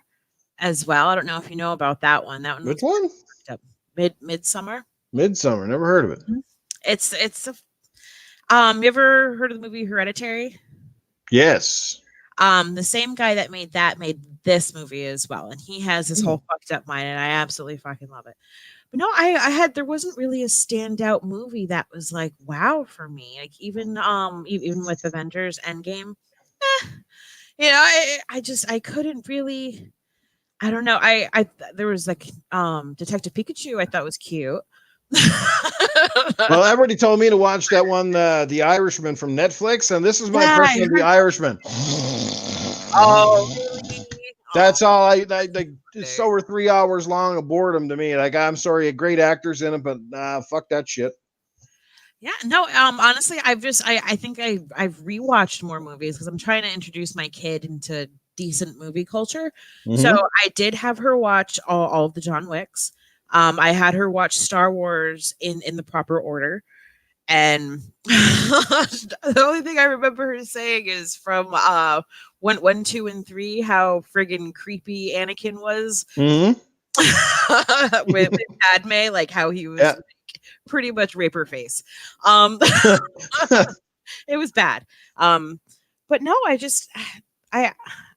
as well. I don't know if you know about that one. That one Which was one? fucked up. Midsummer. Midsummer. Never heard of it. Mhm. It's a you ever heard of the movie Hereditary? Yes. The same guy that made this movie as well, and he has this Hmm. whole fucked up mind, and I absolutely fucking love it. But no, I had there wasn't really a standout movie that was like wow for me. Like even with Avengers Endgame, eh, I just I couldn't really. I don't know. I there was like Detective Pikachu. I thought was cute. Well, everybody told me to watch that one, The Irishman from Netflix, and this is my Yeah, I impression of The heard. Irishman. Oh, really? Oh, That's all like it's okay. over 3 hours long of boredom to me. Like, I'm sorry, great actors in it, but fuck that shit. Yeah, no, honestly, I think I've rewatched more movies because I'm trying to introduce my kid into decent movie culture. So Mm-hmm. I did have her watch all of the John Wicks. I had her watch Star Wars in the proper order. And the only thing I remember her saying is from one, two, and three, how friggin' creepy Anakin was Mm-hmm. with Padme, like how he was Yeah. like, pretty much rape her face. Um, it was bad. Um, but no, I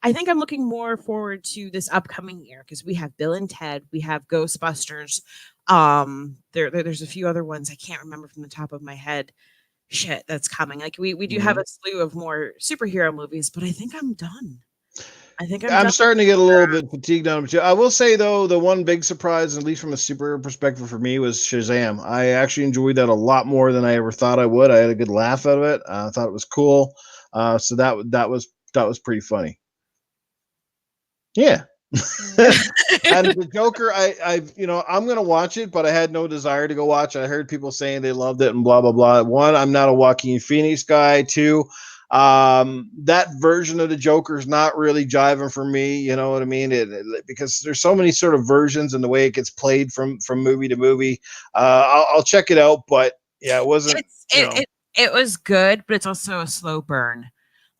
I think I'm looking more forward to this upcoming year because we have Bill and Ted, we have Ghostbusters. There's a few other ones I can't remember from the top of my head. Shit, that's coming. Like we do have Mhm. a slew of more superhero movies, but I think I'm done. I think I'm I'm done. starting to get a little bit fatigued on it. I will say though, the one big surprise, at least from a superhero perspective for me, was Shazam. I actually enjoyed that a lot more than I ever thought I would. I had a good laugh out of it. I thought it was cool. So that was pretty funny. Yeah. And the Joker, I'm gonna watch it, but I had no desire to go watch it. I heard people saying they loved it and blah blah blah. One, I'm not a Joaquin Phoenix guy. Two, that version of the Joker is not really jiving for me. You know what I mean? Because there's so many sort of versions and the way it gets played from movie to movie. I'll check it out, but yeah, it wasn't. It's You it know, it it was good, but it's also a slow burn.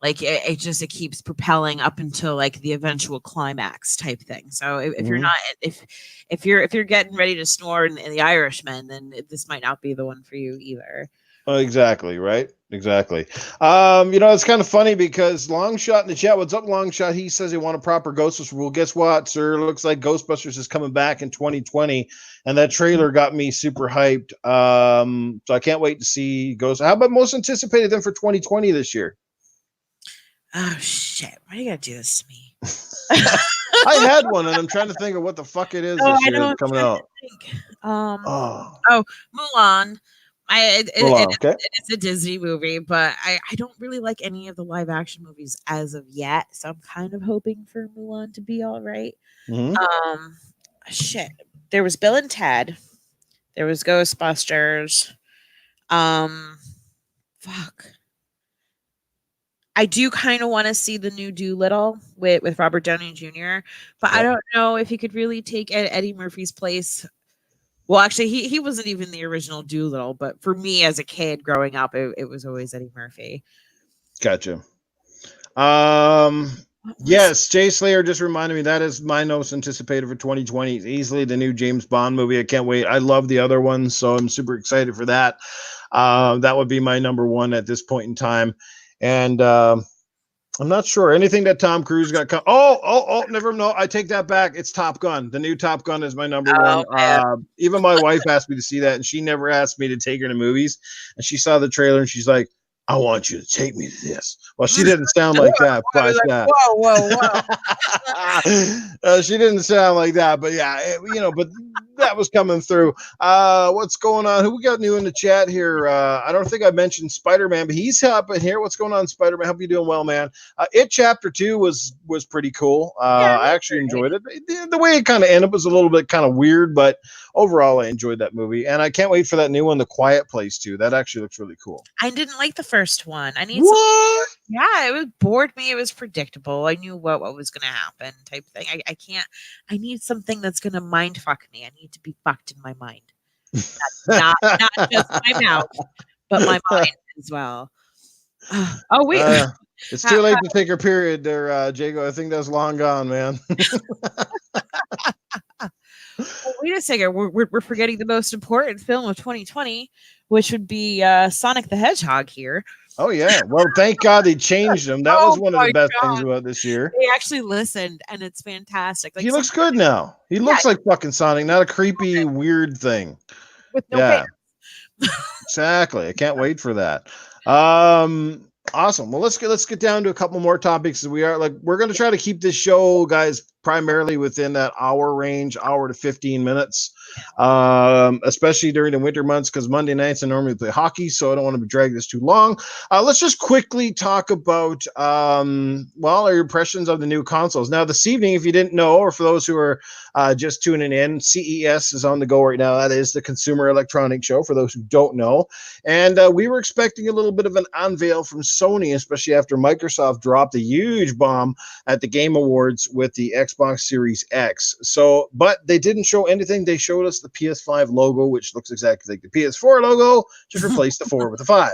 Like it keeps propelling up until like the eventual climax type thing. So if you're Mhm. not if you're getting ready to snore in the Irishman, then this might not be the one for you either. Exactly, right? Exactly. It's kind of funny because Longshot in the chat, what's up, Longshot? He says he want a proper Ghostbusters. Well, guess what, sir? Looks like Ghostbusters is coming back in 2020, and that trailer got me super hyped. So I can't wait to see Ghost. How about most anticipated then for 2020 this year? Oh shit! Why do you gotta do this to me? I had one, and I'm trying to think of what the fuck it is Oh, this I year know. that's I'm coming trying out. to think. Oh, Oh, Mulan. Mulan. Okay. It is a Disney movie, but I don't really like any of the live action movies as of yet. So I'm kind of hoping for Mulan to be all right. Mm-hmm. Um, shit. There was Bill and Ted. There was Ghostbusters. Um, fuck. I do kind of want to see the new Doolittle with Robert Downey Jr., but I Yep. don't know if he could really take Eddie Murphy's place. Well, actually, he wasn't even the original Doolittle, but for me as a kid growing up, it was always Eddie Murphy. Gotcha. Um, What was yes, Jay Slayer just reminded me that is my most anticipated for 2020. Easily the new James Bond movie. I can't wait. I love the other ones, so I'm super excited for that. That would be my number one at this point in time. And I'm not sure. Anything that Tom Cruise got come. Never know. I take that back. It's Top Gun. The new Top Gun is my number Oh one. man. Even my wife asked me to see that, and she never asked me to take her to movies. And she saw the trailer, and she's like, "I want you to take me to this." Well, she didn't sound like that, I was but like, whoa, whoa, whoa. she didn't sound like that. But yeah, but that was coming through. What's going on? Who we got new in the chat here? I don't think I mentioned Spider-Man, but he's hopping here. What's going on, Spider-Man? Hope you're doing well, man. It Chapter 2 was pretty cool. Yeah, I actually enjoyed it. The way it kind of ended was a little bit kind of weird, but overall I enjoyed that movie. And I can't wait for that new one, The Quiet Place 2. That actually looks really cool. I didn't like the first one. I need What? yeah, it was bored me. It was predictable. I knew what was going to happen, type thing. I can't. I need something that's going to mind fuck me. I need to be fucked in my mind, not just my mouth, but my mind as well. Oh wait, It's too late to take her period there, Jago. I think that's long gone, man. well, wait a second. We're forgetting the most important film of 2020, which would be Sonic the Hedgehog here. Oh yeah. Well, thank God they changed him. That was one of the best things about this year. They actually listened, and it's fantastic. Like He looks good now. He looks like fucking Sonic, not a creepy, weird thing. with no pants. Exactly. I can't wait for that. Awesome. Well, let's get down to a couple more topics. We're going to try to keep this show, guys, primarily within that hour range, hour to 15 minutes. Especially during the winter months, because Monday nights I normally play hockey, so I don't want to drag this too long. Let's just quickly talk about our impressions of the new consoles. Now, this evening, if you didn't know, or for those who are just tuning in, CES is on the go right now. That is the Consumer Electronics Show, for those who don't know. And we were expecting a little bit of an unveil from Sony, especially after Microsoft dropped a huge bomb at the Game Awards with the Xbox Series X. So, but they didn't show anything. They showed us the PS5 logo, which looks exactly like the PS4 logo, just replace the 4 with the 5.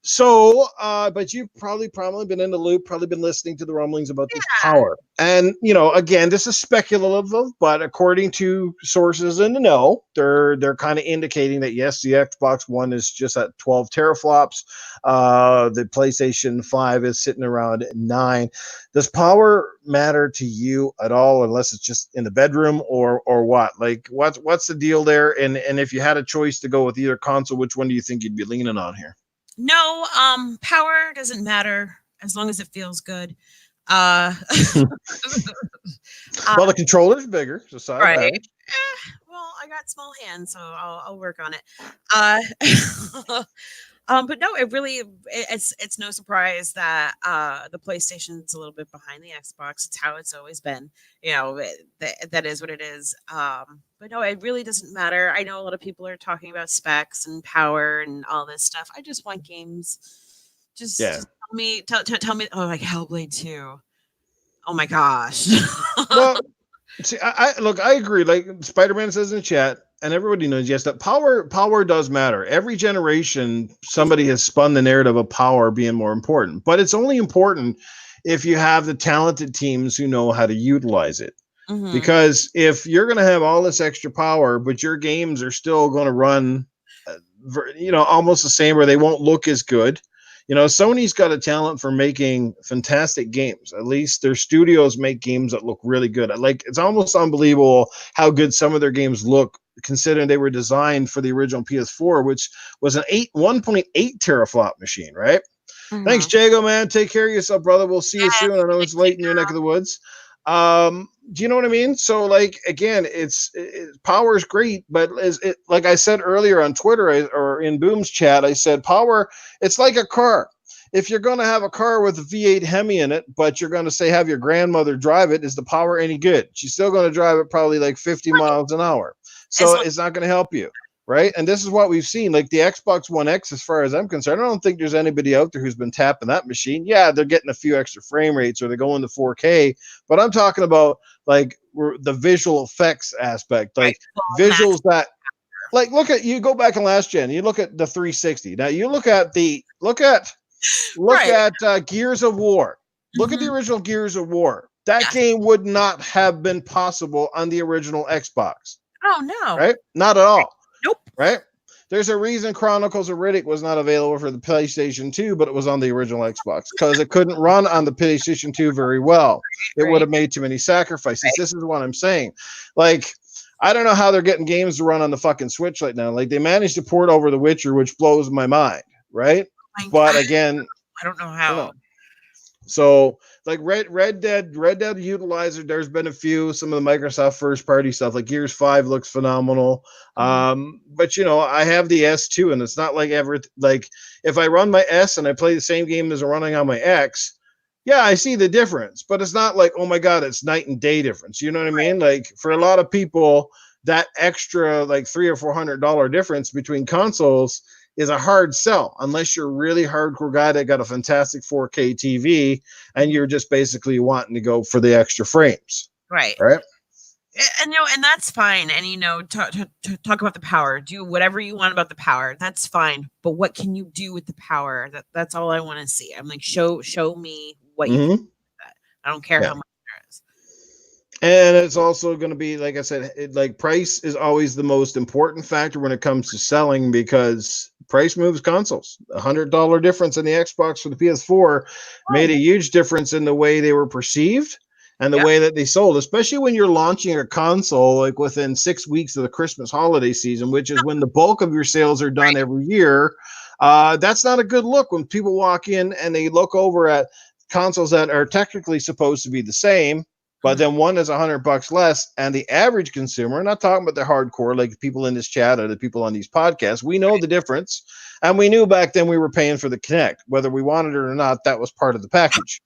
So, but you've probably been in the loop, probably been listening to the rumblings about this power. And, again, this is speculative, but according to sources in the know, they're kind of indicating that, yes, the Xbox One is just at 12 teraflops. The PlayStation 5 is sitting around 9. Does power matter to you at all, unless it's just in the bedroom or what? Like, what's the deal there? And if you had a choice to go with either console, which one do you think you'd be leaning on here? No, power doesn't matter as long as it feels good. Well, the controller's bigger, so right. Well, I got small hands, so I'll work on it. But no, it's no surprise that the PlayStation's a little bit behind the Xbox. It's how it's always been. That is what it is. But no, it really doesn't matter. I know a lot of people are talking about specs and power and all this stuff. I just want games. Just tell me. Oh, like Hellblade 2. Oh my gosh. Well, see, I agree. Like Spider-Man says in the chat, and everybody knows, yes, that power does matter. Every generation, somebody has spun the narrative of power being more important, but it's only important if you have the talented teams who know how to utilize it. Mm-hmm. Because if you're going to have all this extra power, but your games are still going to run, almost the same, or they won't look as good. Sony's got a talent for making fantastic games. At least their studios make games that look really good. Like, it's almost unbelievable how good some of their games look, considering they were designed for the original PS4, which was an 1.8 teraflop machine, right? Mm-hmm. Thanks, Jago, man. Take care of yourself, brother. We'll see you soon. I know it's late in your neck of the woods. Do you know what I mean? So, like, again, power is great, but like I said earlier on Twitter or in Boom's chat, I said power, it's like a car. If you're going to have a car with a V8 Hemi in it, but you're going to say have your grandmother drive it, is the power any good? She's still going to drive it probably like 50 miles an hour. So it's not going to help you. Right. And this is what we've seen, like the Xbox One X, as far as I'm concerned. I don't think there's anybody out there who's been tapping that machine. Yeah, they're getting a few extra frame rates or they're going to 4K. But I'm talking about like the visual effects aspect, like visuals that, like, you go back in last gen, you look at the 360. Now you look at Gears of War. Look at the original Gears of War. That game would not have been possible on the original Xbox. Oh, no. Right? Not at all. Nope. Right? There's a reason Chronicles of Riddick was not available for the PlayStation 2, but it was on the original Xbox because it couldn't run on the PlayStation 2 very well. It would Right. have made too many sacrifices. This is what I'm saying. Like, I don't know how they're getting games to run on the fucking Switch right now. Like, they managed to port over The Witcher, which blows my mind, right? Like, But again, I don't know you know, how. so like Red Dead utilizer, there's been a few, some of the Microsoft first party stuff, like Gears 5 looks phenomenal. Mhm. But I have the S2, and it's not like ever like if I run my S and I play the same game as I'm running on my X, yeah, I see the difference, but it's not like, oh my god, it's night and day difference. You know what I mean? Like for a lot of people, that extra like $300 or $400 difference between consoles is a hard sell unless you're a really hardcore guy that got a fantastic 4K TV and you're just basically wanting to go for the extra frames, Right. right? And and that's fine. And talk about the power. Do whatever you want about the power. That's fine. But what can you do with the power? That's all I want to see. I'm like, show me what you can do Mm-hmm. with that. I don't care Yeah. how much there is. And it's also going to be, like I said, like price is always the most important factor when it comes to selling because price moves consoles. $100 difference in the Xbox for the PS4 made a Oh, huge difference in the way they were perceived and the yep. way that they sold, especially when you're launching a console like within 6 weeks of the Christmas holiday season, which is when the bulk of your sales are done every year. That's not a good look when people walk in and they look over at consoles that are technically supposed to be the same, but Mhm. then one is $100 less, and the average consumer, not talking about the hardcore, like people in this chat or the people on these podcasts, we know the difference. And we knew back then we were paying for the Connect. Whether we wanted it or not, that was part of the package,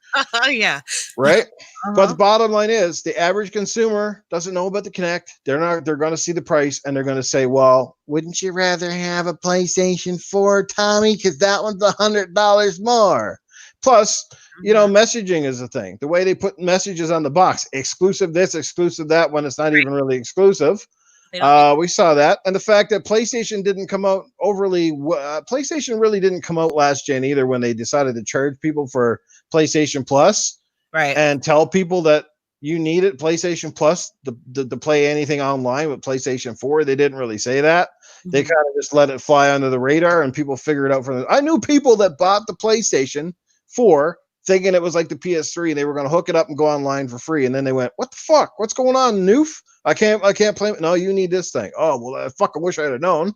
Yeah. right? But the Uh-huh. bottom line is the average consumer doesn't know about the Connect. They're going to see the price and they're going to say, well, wouldn't you rather have a PlayStation 4, Tommy? Because that one's $100 more. Plus, Mhm. messaging is a thing. The way they put messages on the box, exclusive this, exclusive that, when it's not even really exclusive. They don't need. We saw that, and the fact that PlayStation didn't come out overly. PlayStation really didn't come out last gen either when they decided to charge people for PlayStation Plus Right. and tell people that you needed PlayStation Plus to play anything online with PlayStation 4. They didn't really say that. They Mhm. kind of just let it fly under the radar, and people figured it out from it. I knew people that bought the PlayStation 4 thinking it was like the PS3. They were going to hook it up and go online for free, and then they went, "What the fuck? What's going on, Noof? I can't play it. No, you need this thing. Oh well, I fucking wish I'd have known."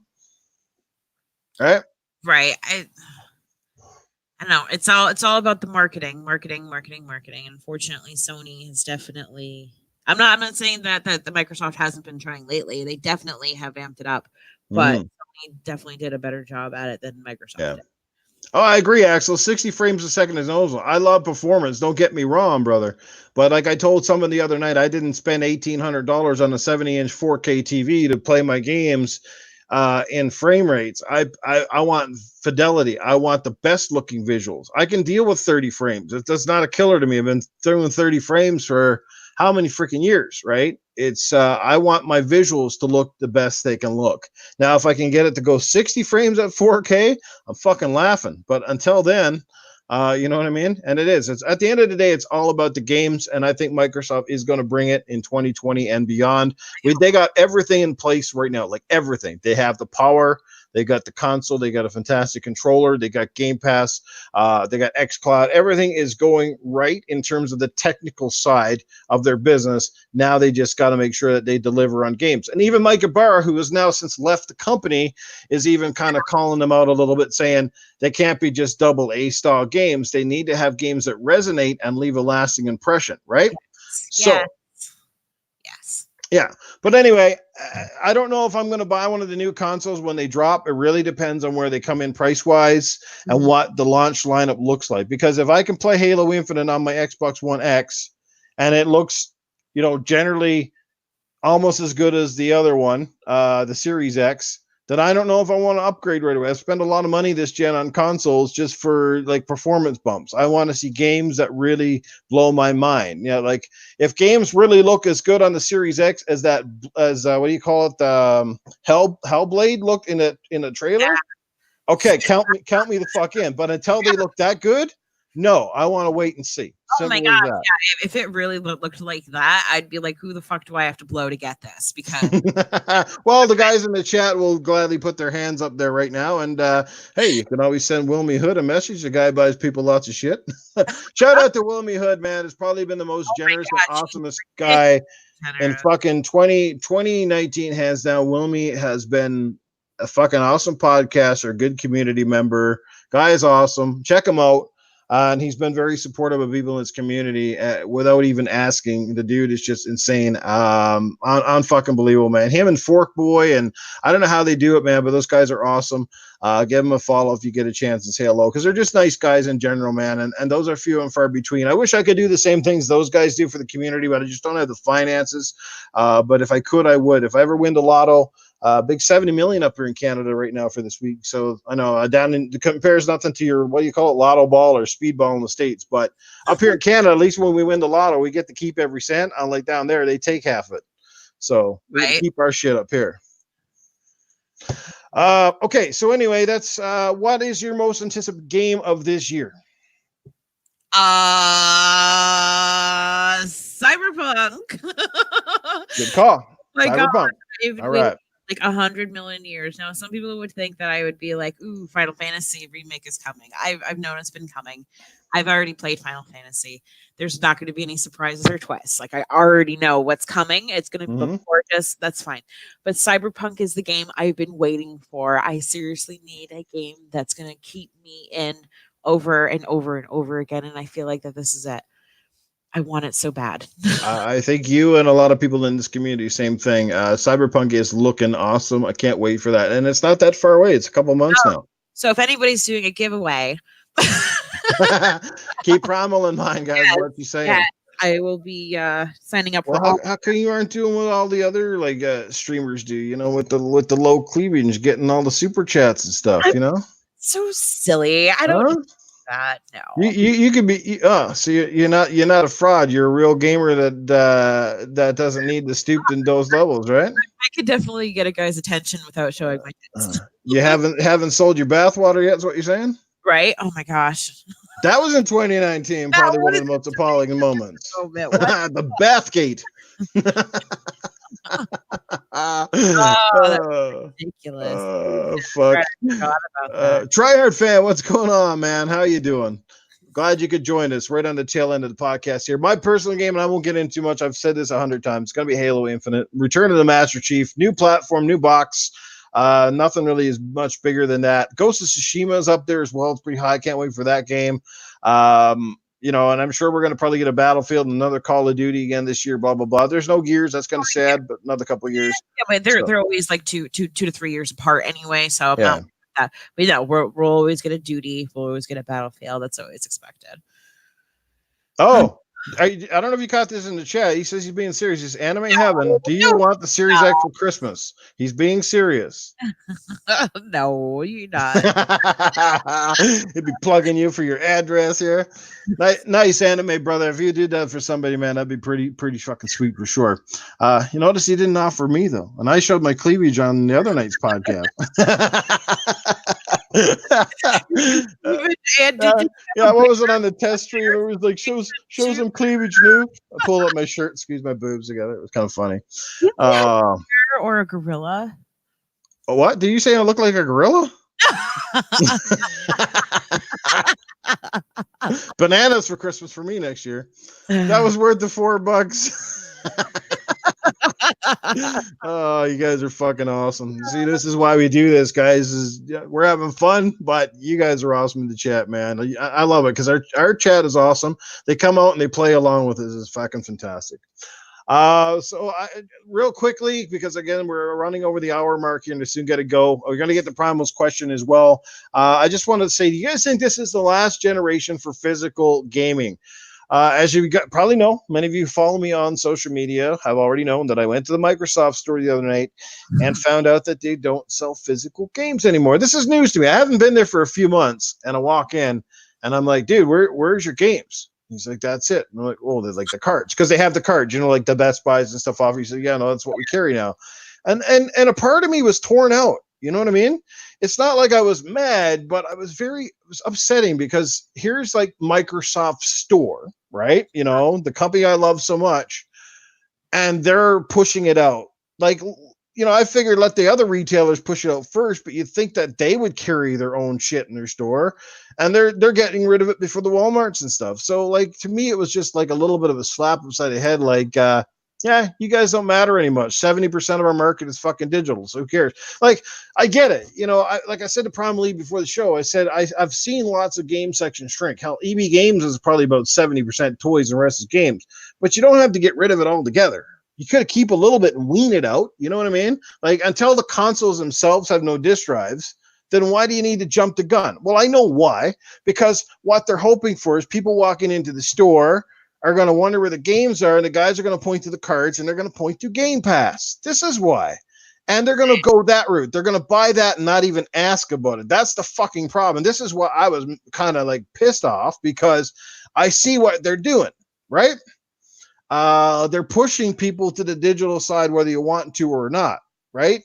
Right? Right. I know it's all about the marketing. Unfortunately, Sony has definitely. I'm not saying that the Microsoft hasn't been trying lately. They definitely have amped it up, but Mm, Sony definitely did a better job at it than Microsoft yeah. did. Oh, I agree, Axel. 60 frames a second is awesome. I love performance. Don't get me wrong, brother. But like I told someone the other night, I didn't spend $1,800 on a 70-inch 4K TV to play my games in frame rates. I want fidelity. I want the best looking visuals. I can deal with 30 frames. That's not a killer to me. I've been doing 30 frames for how many freaking years, right? It's I want my visuals to look the best they can look. Now, if I can get it to go 60 frames at 4K, I'm fucking laughing. But until then, you know what I mean? And it is. It's at the end of the day, it's all about the games, and I think Microsoft is going to bring it in 2020 and beyond. They got everything in place right now, like everything. They have the power. They got the console. They got a fantastic controller. They got Game Pass. They got XCloud. Everything is going right in terms of the technical side of their business. Now they just got to make sure that they deliver on games. And even Mike Ibarra, who has now since left the company, is even kind of calling them out a little bit, saying they can't be just double A style games. They need to have games that resonate and leave a lasting impression, right? Yes. So, Yes. yeah. But anyway, I don't know if I'm going to buy one of the new consoles when they drop. It really depends on where they come in price wise and Mhm. what the launch lineup looks like. Because if I can play Halo Infinite on my Xbox One X and it looks, generally almost as good as the other one, the Series X, then I don't know if I want to upgrade right away. I've spent a lot of money this gen on consoles just for like performance bumps. I want to see games that really blow my mind. Like if games really look as good on the Series X as what do you call it? Hellblade looked in a trailer. Okay, count me the fuck in. But until they look that good, No, I want to wait and see. Oh my Simple gosh, as yeah. If it really looked like that, I'd be like, who the fuck do I have to blow to get this? Because that. Well, the guys in the chat will gladly put their hands up there right now. And hey, you can always send Wilmy Hood a message. The guy buys people lots of shit. Shout out to Wilmy Hood, man. It's probably been the most oh my generous and god, she's awesomest guy in generous. fucking 2019. Hands down. Wilmy has been a fucking awesome podcaster, good community member. Guy is awesome. Check him out. And he's been very supportive of people in his community without even asking. The dude is just insane. On fucking believable, man. Him and Fork Boy, and I don't know how they do it, man, but those guys are awesome. Give them a follow if you get a chance and say hello, because they're just nice guys in general, man. And those are few and far between. I wish I could do the same things those guys do for the community, but I just don't have the finances. But if I could, I would. If I ever win the lotto, big 70 million up here in Canada right now for this week. So I know down in the compares nothing to your, what do you call it, lotto ball or speed ball in the States. But up here in Canada, at least when we win the lotto, we get to keep every cent. Unlike down there, they take half of it. So we get to Right? keep our shit up here. Okay. So anyway, that's what is your most anticipated game of this year? Cyberpunk. Good call. My God, Cyberpunk. I've All waited right. like 100 million years. Now, some people would think that I would be like, ooh, Final Fantasy remake is coming. I've known it's been coming. I've already played Final Fantasy. There's not going to be any surprises or twists. Like, I already know what's coming. It's going to look gorgeous. That's fine. But Cyberpunk is the game I've been waiting for. I seriously need a game that's going to keep me in over and over and over again. And I feel like that this is it. I want it so bad. I think you and a lot of people in this community, same thing. Cyberpunk is looking awesome. I can't wait for that. And it's not that far away. It's a couple months now. So if anybody's doing a giveaway, keep Primal in mind, guys. Yes, What you saying? yeah, I will be signing up Well, for all. how come you aren't doing what all the other like streamers do? You know, with the low cleavage, getting all the super chats and stuff. You know, So silly. I don't do that. No. you could be. So you're not a fraud. You're a real gamer that doesn't need to stoop in those levels, right? I could definitely get a guy's attention without showing my tits. You haven't sold your bathwater yet. Is what you're saying? Right? Oh my gosh. That was in 2019. That Probably one was of the most appalling moments. moment. What? The Bathgate. That's ridiculous. Fuck. I forgot about that. Tryhard fan, what's going on, man? How you doing? Glad you could join us right on the tail end of the podcast here. My personal game, and I won't get into too much. I've said this 100 times. It's going to be Halo Infinite. Return of the Master Chief. New platform, new box. Nothing really is much bigger than that. Ghost of Tsushima is up there as well. It's pretty high. Can't wait for that game. You know, and I'm sure we're going to probably get a Battlefield and another Call of Duty again this year, blah, blah, blah. There's no Gears. That's kind of sad, but another couple of years. Yeah, but they're always like two to 3 years apart anyway. So I'm Yeah. not that. But yeah, we're always get a duty. We'll always get a Battlefield. That's always expected. Oh, I don't know if you caught this in the chat. He says he's being serious. He's Anime Heaven. Do you want the Series X for Christmas? He's being serious. No, you're not. He'd be plugging you for your address here. Nice anime, brother. If you did that for somebody, man, that'd be pretty fucking sweet for sure. You notice he didn't offer me though, and I showed my cleavage on the other night's podcast. Yeah, what was it on the test stream? It was like show some cleavage new. I pulled up my shirt, squeezed my boobs together. It was kind of funny. Or a gorilla. What? Did you say I look like a gorilla? Bananas for Christmas for me next year. That was worth the $4. Oh, you guys are fucking awesome. See, this is why we do this, guys. We're having fun, but you guys are awesome in the chat, man. I love it because our chat is awesome. They come out and they play along with us. It's fucking fantastic. Real quickly, because again, we're running over the hour mark here and we soon got to go. We're going to get the Primal's question as well. I just wanted to say, do you guys think this is the last generation for physical gaming? As you probably know, many of you who follow me on social media have already known that I went to the Microsoft store the other night and found out that they don't sell physical games anymore. This is news to me. I haven't been there for a few months, and I walk in and I'm like, dude, where's your games? He's like, that's it. And I'm like, oh, they're like the cards, because they have the cards, you know, like the Best Buys and stuff off. He said, yeah, no, that's what we carry now. And a part of me was torn out. You know what I mean? It's not like I was mad, but it was upsetting because here's like Microsoft Store, right? You know, the company I love so much, and they're pushing it out. Like, you know, I figured let the other retailers push it out first, but you'd think that they would carry their own shit in their store, and they're getting rid of it before the Walmarts and stuff. So, like, to me, it was just like a little bit of a slap upside the head. Like, yeah, you guys don't matter anymore. 70% of our market is fucking digital. So who cares? Like, I get it. You know, like I said to Primal before the show, I said I've seen lots of game sections shrink. Hell, EB Games is probably about 70% toys and the rest is games. But you don't have to get rid of it altogether. You could keep a little bit and wean it out. You know what I mean? Like, until the consoles themselves have no disk drives, then why do you need to jump the gun? Well, I know why. Because what they're hoping for is people walking into the store are going to wonder where the games are, and the guys are going to point to the cards, and they're going to point to Game Pass. This is why. And they're going to go that route. They're going to buy that and not even ask about it. That's the fucking problem. And this is what I was kind of like pissed off, because I see what they're doing, right? They're pushing people to the digital side, whether you want to or not, right?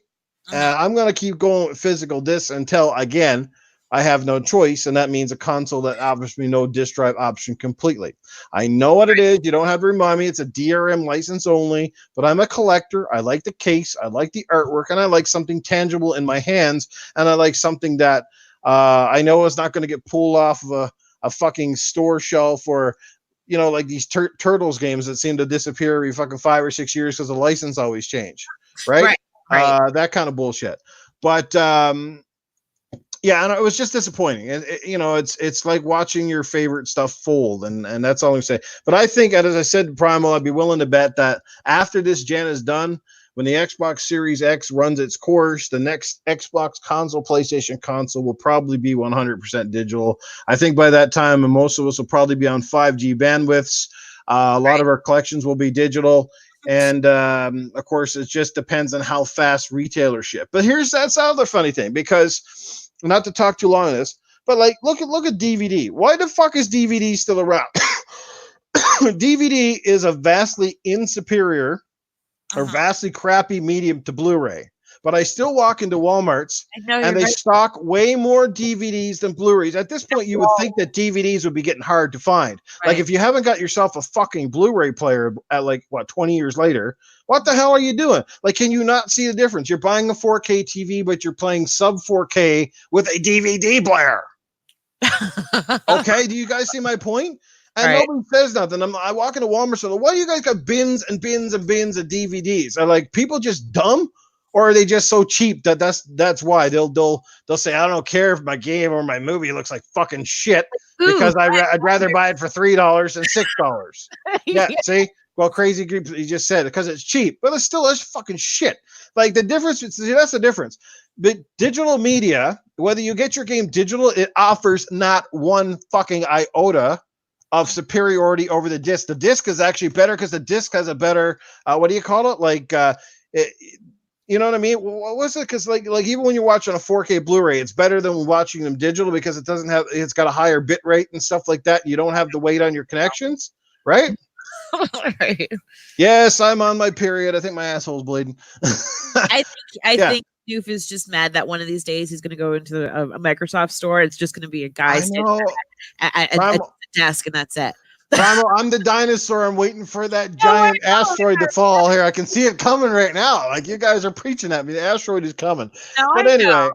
I'm going to keep going with physical discs until, again, I have no choice, and that means a console that offers me no disk drive option completely. I know what it is. You don't have to remind me. It's a DRM license only, but I'm a collector. I like the case. I like the artwork, and I like something tangible in my hands, and I like something that I know is not going to get pulled off of a fucking store shelf, or, you know, like these Turtles games that seem to disappear every fucking 5 or 6 years because the license always change, right? That kind of bullshit. But yeah, and it was just disappointing. And you know, it's like watching your favorite stuff fold, and that's all I'm saying. But I think, as I said to Primal, I'd be willing to bet that after this gen is done, when the Xbox Series X runs its course, the next Xbox console, PlayStation console, will probably be 100% digital. I think by that time, most of us will probably be on 5G bandwidths. A lot of our collections will be digital. And of course, it just depends on how fast retailers ship. But that's the other funny thing, because not to talk too long on this, but like look at DVD. Why the fuck is DVD still around? DVD is a vastly insuperior or vastly crappy medium to Blu-ray. But I still walk into Walmarts and they stock way more DVDs than Blu-rays. At this point, you would think that DVDs would be getting hard to find. Right. Like, if you haven't got yourself a fucking Blu-ray player at 20 years later, what the hell are you doing? Like, can you not see the difference? You're buying a 4K TV, but you're playing sub 4K with a DVD player. Okay, do you guys see my point? And nobody says nothing. I walk into Walmart and why do you guys got bins and bins and bins of DVDs? Are like people just dumb? Or are they just so cheap that's why they'll say, I don't care if my game or my movie looks like fucking shit, because I'd rather buy it for $3 than $6. Yeah, see? Well, crazy group, you just said it because it's cheap, but it's fucking shit. Like, the difference, that's the difference. But digital media, whether you get your game digital, it offers not one fucking iota of superiority over the disc. The disc is actually better because the disc has a better, what do you call it? Like, you know what I mean? What was it? Because like even when you're watching a 4K Blu-ray, it's better than watching them digital because it's got a higher bit rate and stuff like that. You don't have the weight on your connections, right? Right. Yes, I'm on my period. I think my asshole's bleeding. I think Doof is just mad that one of these days he's going to go into a Microsoft store. It's just going to be a guy sitting at the desk, and that's it. I'm the dinosaur. I'm waiting for that giant asteroid to fall here. I can see it coming right now. Like, you guys are preaching at me. The asteroid is coming. But anyway,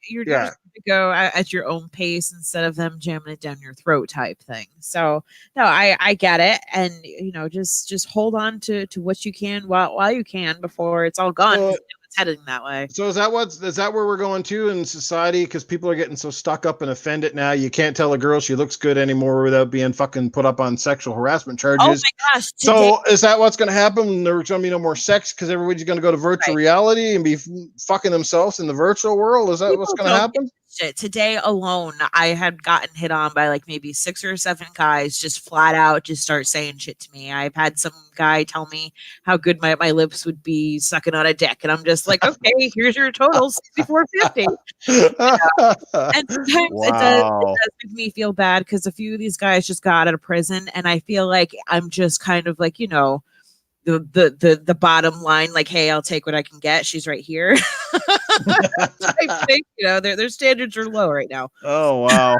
you're just to go at your own pace instead of them jamming it down your throat type thing. So no, I get it. And you know, just hold on to what you can while you can before it's all gone. It's heading that way. So is that where we're going to in society? Because people are getting so stuck up and offended now. You can't tell a girl she looks good anymore without being fucking put up on sexual harassment charges. Oh my gosh! So is that what's going to happen? There's going to be no more sex because everybody's going to go to virtual reality and be fucking themselves in the virtual world. Is that what's going to happen? Today alone, I had gotten hit on by like maybe 6 or 7 guys just flat out just start saying shit to me. I've had some guy tell me how good my lips would be sucking on a dick, and I'm just like, okay, here's your total, $64.50. And sometimes it does make me feel bad because a few of these guys just got out of prison, and I feel like I'm just kind of like, you know, the bottom line, like, hey, I'll take what I can get. She's right here. Type thing, their standards are low right now. Oh wow.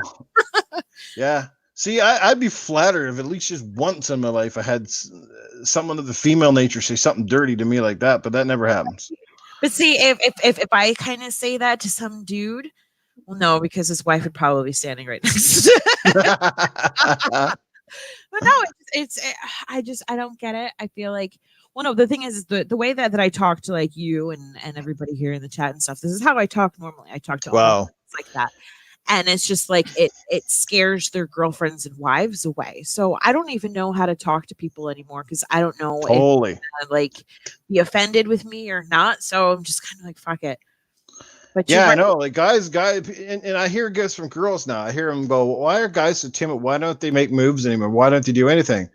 Yeah. See, I'd be flattered if at least just once in my life I had someone of the female nature say something dirty to me like that, but that never happens. But see, if I kind of say that to some dude, well, no, because his wife would probably be standing right next to But no, I don't get it. I feel like, well, no, the thing is the way that I talk to like you and everybody here in the chat and stuff. This is how I talk normally. I talk to all Wow. like that, and it's just like it scares their girlfriends and wives away. So I don't even know how to talk to people anymore because I don't know Totally. if like be offended with me or not. So I'm just kind of like, fuck it. But yeah, I know. Like guys, and I hear guys from girls now. I hear them go, "Why are guys so timid? Why don't they make moves anymore? Why don't they do anything?"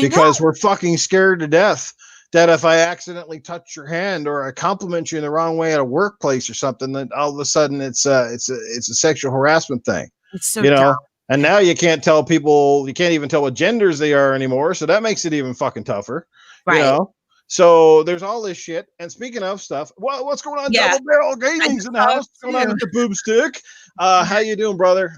Because we're fucking scared to death that if I accidentally touch your hand or I compliment you in the wrong way at a workplace or something, then all of a sudden it's a sexual harassment thing. It's so dumb. And now you can't tell people, you can't even tell what genders they are anymore. So that makes it even fucking tougher. Right. So there's all this shit. And speaking of stuff, what's going on? Yeah. Double Barrel Gaming's in the house. What's going on with the boomstick? How you doing, brother?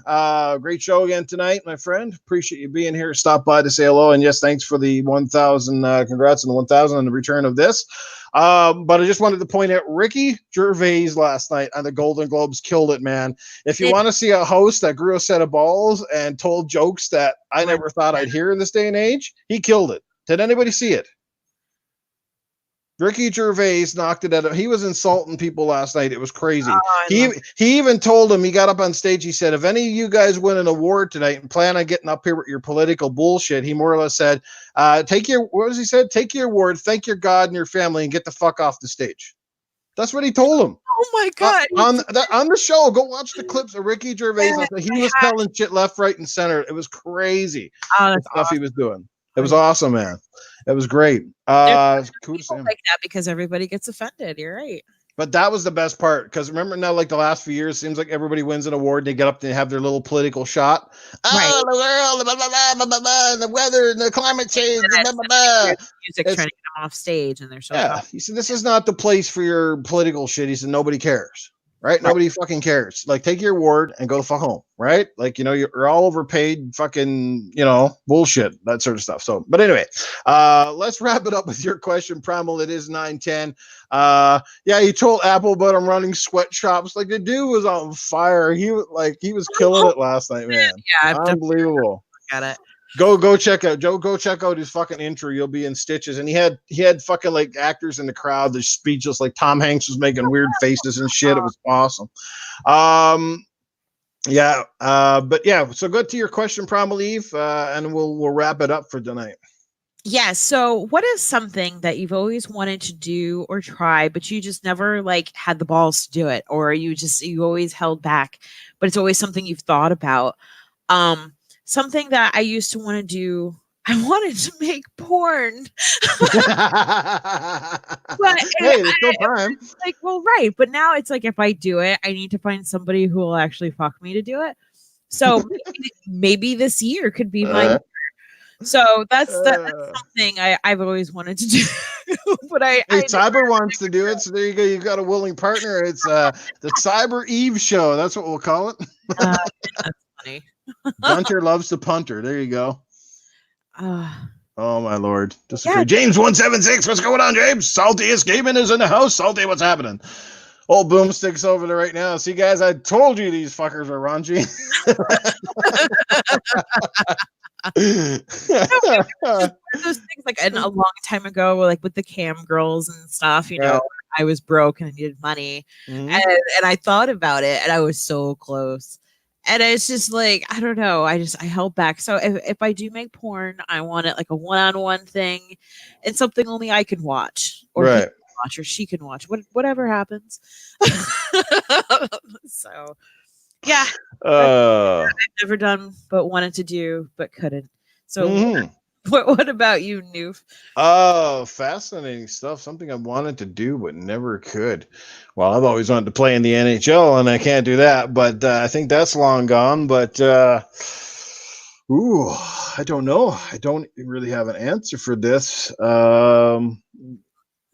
Great show again tonight, my friend. Appreciate you being here. Stop by to say hello. And yes, thanks for the 1,000. Congrats on the 1,000 and the return of this. But I just wanted to point out Ricky Gervais last night on the Golden Globes killed it, man. If you want to see a host that grew a set of balls and told jokes that I never thought I'd hear in this day and age, he killed it. Did anybody see it? Ricky Gervais knocked it out. He was insulting people last night. It was crazy. He even told him, he got up on stage. He said, if any of you guys win an award tonight and plan on getting up here with your political bullshit, he more or less said, what was he said? Take your award, thank your God and your family and get the fuck off the stage. That's what he told him. Oh my God. On the show, go watch the clips of Ricky Gervais. He was telling shit left, right, and center. It was crazy. The stuff he was doing. It was awesome, man. It was great. Cool to see him. Like that because everybody gets offended. You're right. But that was the best part because remember now, like the last few years, it seems like everybody wins an award. They get up and have their little political shot. Right. Oh, the world, blah, blah, blah, blah, blah, the weather, and the climate change, blah, blah, blah. Music trying to get them off stage, and they're so. Yeah, he said this is not the place for your political shit. He said nobody cares. Right? Nobody fucking cares. Like, take your award and go the fuck home. Right? Like, you're all overpaid, fucking, bullshit, that sort of stuff. So, but anyway, let's wrap it up with your question, Primal. It is 9:10. Yeah, he told Apple about him running sweatshops. Like, the dude was on fire. He was killing it last night, man. Yeah, unbelievable. Got it. Go check out Joe. Go check out his fucking intro. You'll be in stitches. And he had fucking like actors in the crowd. They're speechless. Like Tom Hanks was making weird faces and shit. It was awesome. Yeah. But yeah. So go to your question, Primal Eve, and we'll wrap it up for tonight. Yeah. So, what is something that you've always wanted to do or try, but you just never had the balls to do it, or you always held back, but it's always something you've thought about. Something that I used to want to do, I wanted to make porn. But hey, there's no time. Right. But now it's like, if I do it, I need to find somebody who will actually fuck me to do it. So maybe this year could be my year. So that's something I've always wanted to do. But Cyber wants to do it. So there you go. You've got a willing partner. It's the Cyber Eve show. That's what we'll call it. That's funny. Gunter loves the punter. There you go. Oh my lord. James 176. What's going on, James? Saltiest Gaming is in the house. Salty, what's happening? Old Boomstick's over there right now. See, guys, I told you these fuckers are raunchy. Those things and a long time ago, like with the cam girls and stuff, I was broke and I needed money. Mm-hmm. And I thought about it and I was so close. And it's just like, I don't know. I held back. So if I do make porn, I want it like a one-on-one thing and something only I can watch, or he can watch, or she can watch, whatever happens. So, yeah. I've never done, but wanted to do, but couldn't. So what about you, Noof? Oh, fascinating stuff. Something I wanted to do, but never could. Well, I've always wanted to play in the NHL, and I can't do that. But I think that's long gone. But I don't know. I don't really have an answer for this. You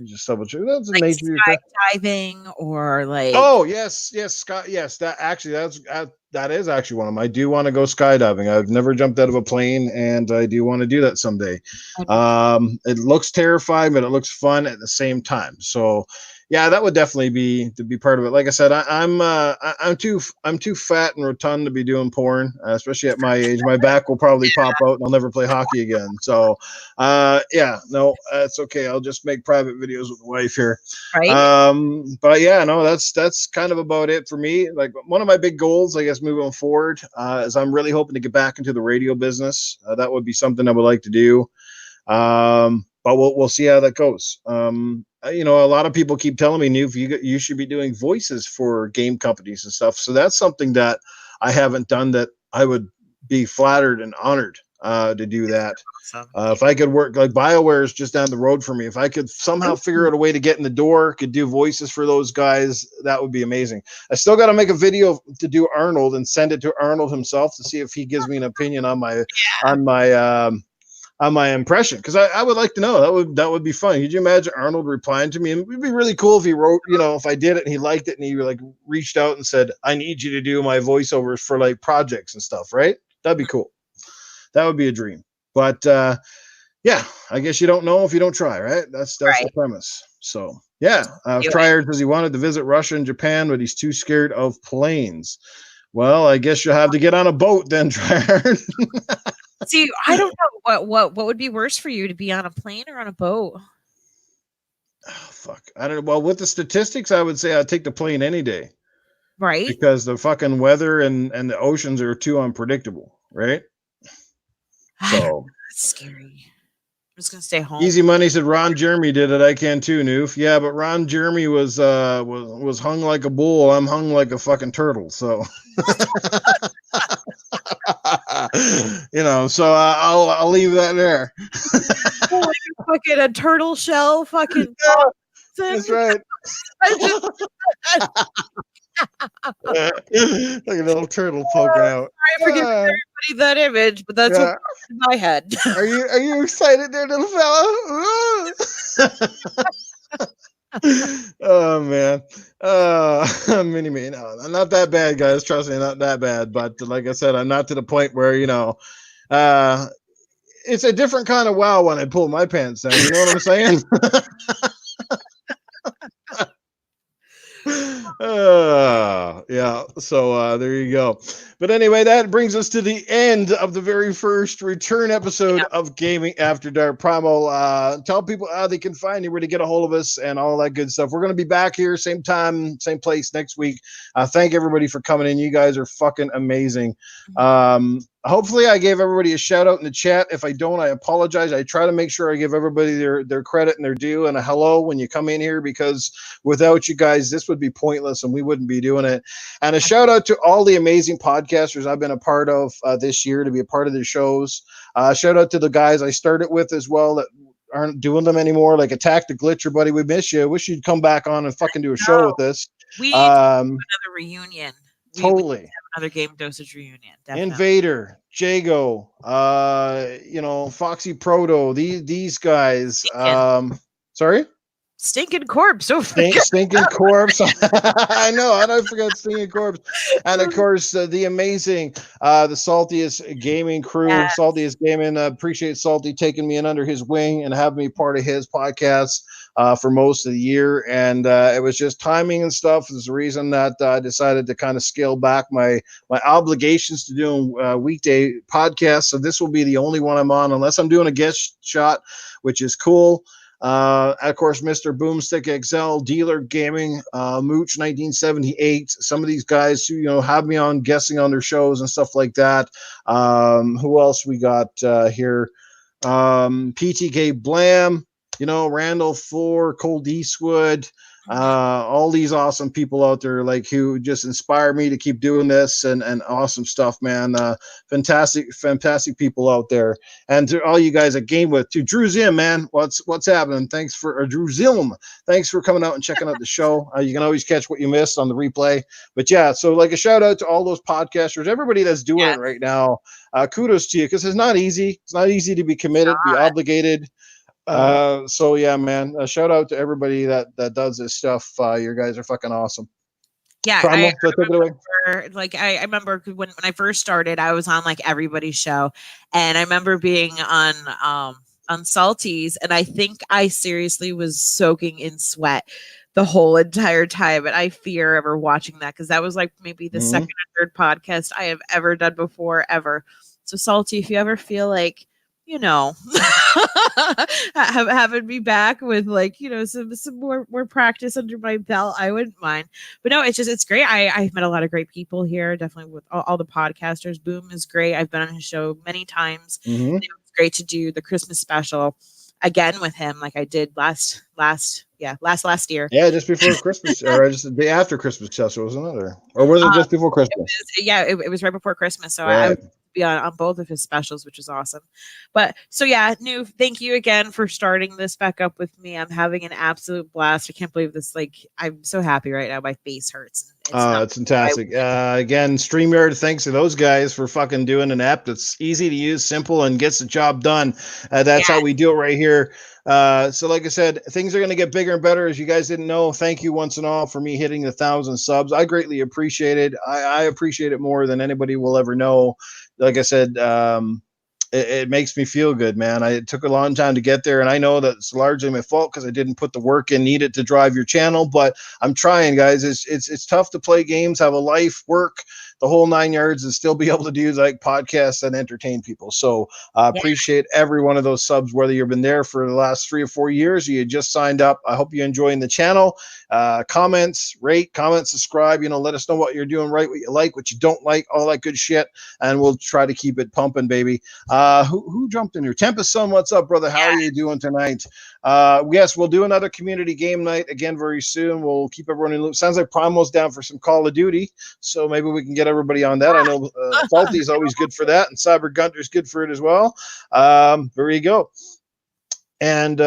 just double check. That's the Like nature of your craft. skydiving or like Oh yes, Scott. Yes, that is actually one of them. I do want to go skydiving. I've never jumped out of a plane, and I do want to do that someday. It looks terrifying, but it looks fun at the same time. So, yeah, that would definitely be to be part of it. Like I said, I'm too fat and rotund to be doing porn, especially at my age. My back will probably pop out, and I'll never play hockey again. So, yeah, no, it's okay. I'll just make private videos with the wife here. right? But yeah, no, that's kind of about it for me. Like one of my big goals, I guess, moving forward, is I'm really hoping to get back into the radio business. That would be something I would like to do. But we'll see how that goes. A lot of people keep telling me, Noof, you should be doing voices for game companies and stuff. So that's something that I haven't done that I would be flattered and honored to do that. Awesome. If I could work like BioWare is just down the road for me, if I could somehow figure out a way to get in the door, could do voices for those guys, that would be amazing. I still got to make a video to do Arnold and send it to Arnold himself to see if he gives me an opinion on my impression, because I would like to know. That would be fun. Could you imagine Arnold replying to me? And it'd be really cool if he wrote, if I did it and he liked it and he like reached out and said, I need you to do my voiceovers for like projects and stuff, right? That'd be cool. That would be a dream. But yeah, I guess you don't know if you don't try, right? That's Right. the premise. So yeah, Trier says he wanted to visit Russia and Japan, but he's too scared of planes. Well, I guess you'll have to get on a boat then, Trier. See, I don't know what would be worse for you, to be on a plane or on a boat. Oh, fuck. I don't know. Well, with the statistics, I would say I'd take the plane any day. Right? Because the fucking weather and the oceans are too unpredictable, right? So that's scary. I'm just gonna stay home. Easy Money said Ron Jeremy did it. I can too, Noof. Yeah, but Ron Jeremy was hung like a bull. I'm hung like a fucking turtle. So so I'll leave that there. Like a fucking a turtle shell, fucking. Yeah, that's right. Like a little turtle poking out. I forget everybody that image, but that's what's in my head. Are you excited there, little fella? Oh man. Mini me. No, I'm not that bad, guys. Trust me, not that bad. But like I said, I'm not to the point where, it's a different kind of wow when I pull my pants down. You know what I'm saying? Yeah. So there you go. But anyway, that brings us to the end of the very first return episode of Gaming After Dark. Primal, tell people how they can find you, where to get a hold of us, and all that good stuff. We're going to be back here, same time, same place next week. Thank everybody for coming in. You guys are fucking amazing. Hopefully I gave everybody a shout out in the chat. If I don't, I apologize. I try to make sure I give everybody their credit and their due and a hello when you come in here, because without you guys, this would be pointless and we wouldn't be doing it. And a shout out to all the amazing podcasters I've been a part of this year, to be a part of the shows. Shout out to the guys I started with as well that aren't doing them anymore, like Attack the Glitcher, buddy. We miss you. Wish you'd come back on and fucking do a show with us. We need to do another reunion. Totally. We another Game Dosage reunion. Definitely. Invader, Jago, Foxy Proto, these guys. Sorry? Stinking Corpse. Oh, Stinking Corpse. I know. I don't forget Stinking Corpse. And of course, the amazing, the Saltiest Gaming crew. Yes. Saltiest Gaming. Appreciate Salty taking me in under his wing and having me part of his podcast for most of the year. And it was just timing and stuff is the reason that I decided to kind of scale back my obligations to doing weekday podcasts. So this will be the only one I'm on, unless I'm doing a guest shot, which is cool. Of course, Mr. Boomstick XL, Dealer Gaming, Mooch 1978. Some of these guys who have me on guessing on their shows and stuff like that. Who else we got here? PTK Blam, Randall Four, Cold Eastwood, all these awesome people out there, like who just inspire me to keep doing this and awesome stuff, man. Fantastic people out there, and to all you guys that game with, to Drew Zim, man, what's happening? Thanks for Drew Zim. Thanks for coming out and checking out the show. You can always catch what you missed on the replay. But yeah, so like a shout out to all those podcasters, everybody that's doing it right now. Kudos to you, because it's not easy. It's not easy to be committed, be obligated. So yeah, man, a shout out to everybody that does this stuff. You guys are fucking awesome. Yeah, Primal, I remember when I first started, I was on like everybody's show, and I remember being on Salties, and I think I seriously was soaking in sweat the whole entire time, and I fear ever watching that, because that was like maybe the second or third podcast I have ever done before, ever. So Salty, if you ever feel like, having me back with like, some more practice under my belt, I wouldn't mind. But no, it's great. I've met a lot of great people here, definitely with all the podcasters. Boom is great. I've been on his show many times. Mm-hmm. It was great to do the Christmas special again with him, like I did last year. Yeah, just before Christmas, or just the day after Christmas special, wasn't it? Or was it just before Christmas? It was right before Christmas. So right. I would be on both of his specials, which is awesome. But so yeah, New, thank you again for starting this back up with me. I'm having an absolute blast. I can't believe this. Like, I'm so happy right now. My face hurts. It's fantastic. Again, StreamYard, thanks to those guys for fucking doing an app that's easy to use, simple, and gets the job done. That's how we do it right here. So like I said, things are going to get bigger and better. As you guys didn't know, thank you once and all for me hitting 1,000 subs. I greatly appreciate it. I appreciate it more than anybody will ever know. Like I said, it makes me feel good, man. It took a long time to get there, and I know that it's largely my fault because I didn't put the work in needed to drive your channel, but I'm trying, guys. It's tough to play games, have a life, work, the whole 9 yards, and still be able to do like podcasts and entertain people. So appreciate every one of those subs, whether you've been there for the last 3 or 4 years or you just signed up. I hope you're enjoying the channel. Comments, rate, comment, subscribe. Let us know what you're doing right, what you like, what you don't like, all that good shit, and we'll try to keep it pumping, baby. Who jumped in here? Tempest Son, what's up, brother? How are you doing tonight? Yes, we'll do another community game night again very soon. We'll keep everyone in loop. Sounds like Primal's down for some Call of Duty, so maybe we can get everybody on that. I know Salty is always good for that, and Cyber Gunter's good for it as well. There you go. And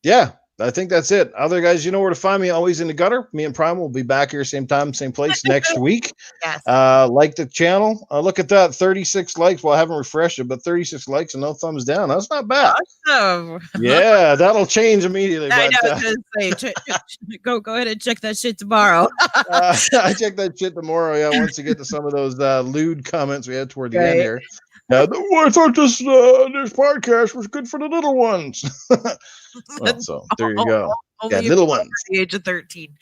yeah, I think that's it. Other guys, you know where to find me, always in the gutter. Me and Primal will be back here same time, same place next week. Yes. Like the channel. Look at that, 36 likes. Well, I haven't refreshed it, but 36 likes and no thumbs down. That's not bad. Awesome. Yeah, that'll change immediately. I know. Go ahead and check that shit tomorrow. I check that shit tomorrow. Yeah, once you get to some of those lewd comments we had toward the end here. I thought this podcast was good for the little ones. Well, so there you go. Only little ones. The age of 13.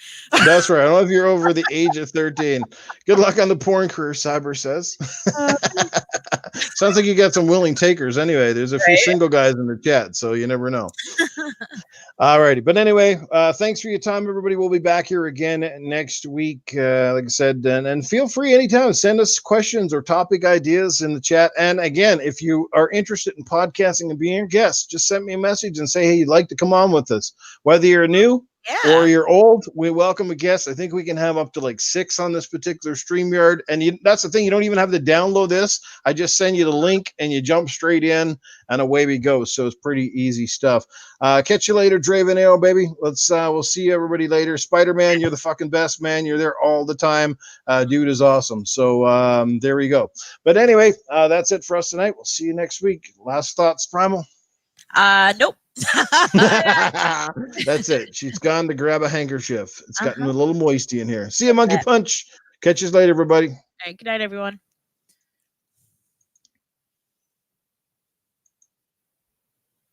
That's right. I don't know if you're over the age of 13. Good luck on the porn career, Cyber says. Sounds like you got some willing takers. Anyway, there's a few single guys in the chat, so you never know. All righty. But anyway, thanks for your time, everybody. We'll be back here again next week. Like I said, and feel free anytime. Send us questions or topic ideas in the chat. And again, if you are interested in podcasting and being a guest, just send me a message and say, hey, you'd like to come on with us. Whether you're new or you're old, we welcome a guest. I think we can have up to like 6 on this particular StreamYard. And that's the thing. You don't even have to download this. I just send you the link and you jump straight in and away we go. So it's pretty easy stuff. Catch you later, Draven Arrow, baby. We'll see you everybody later. Spider-Man, you're the fucking best, man. You're there all the time. Dude is awesome. So there we go. But anyway, that's it for us tonight. We'll see you next week. Last thoughts, Primal? Nope. That's it. She's gone to grab a handkerchief. It's gotten a little moisty in here. See you, Monkey Punch. Catch you later, everybody. All right, good night, everyone.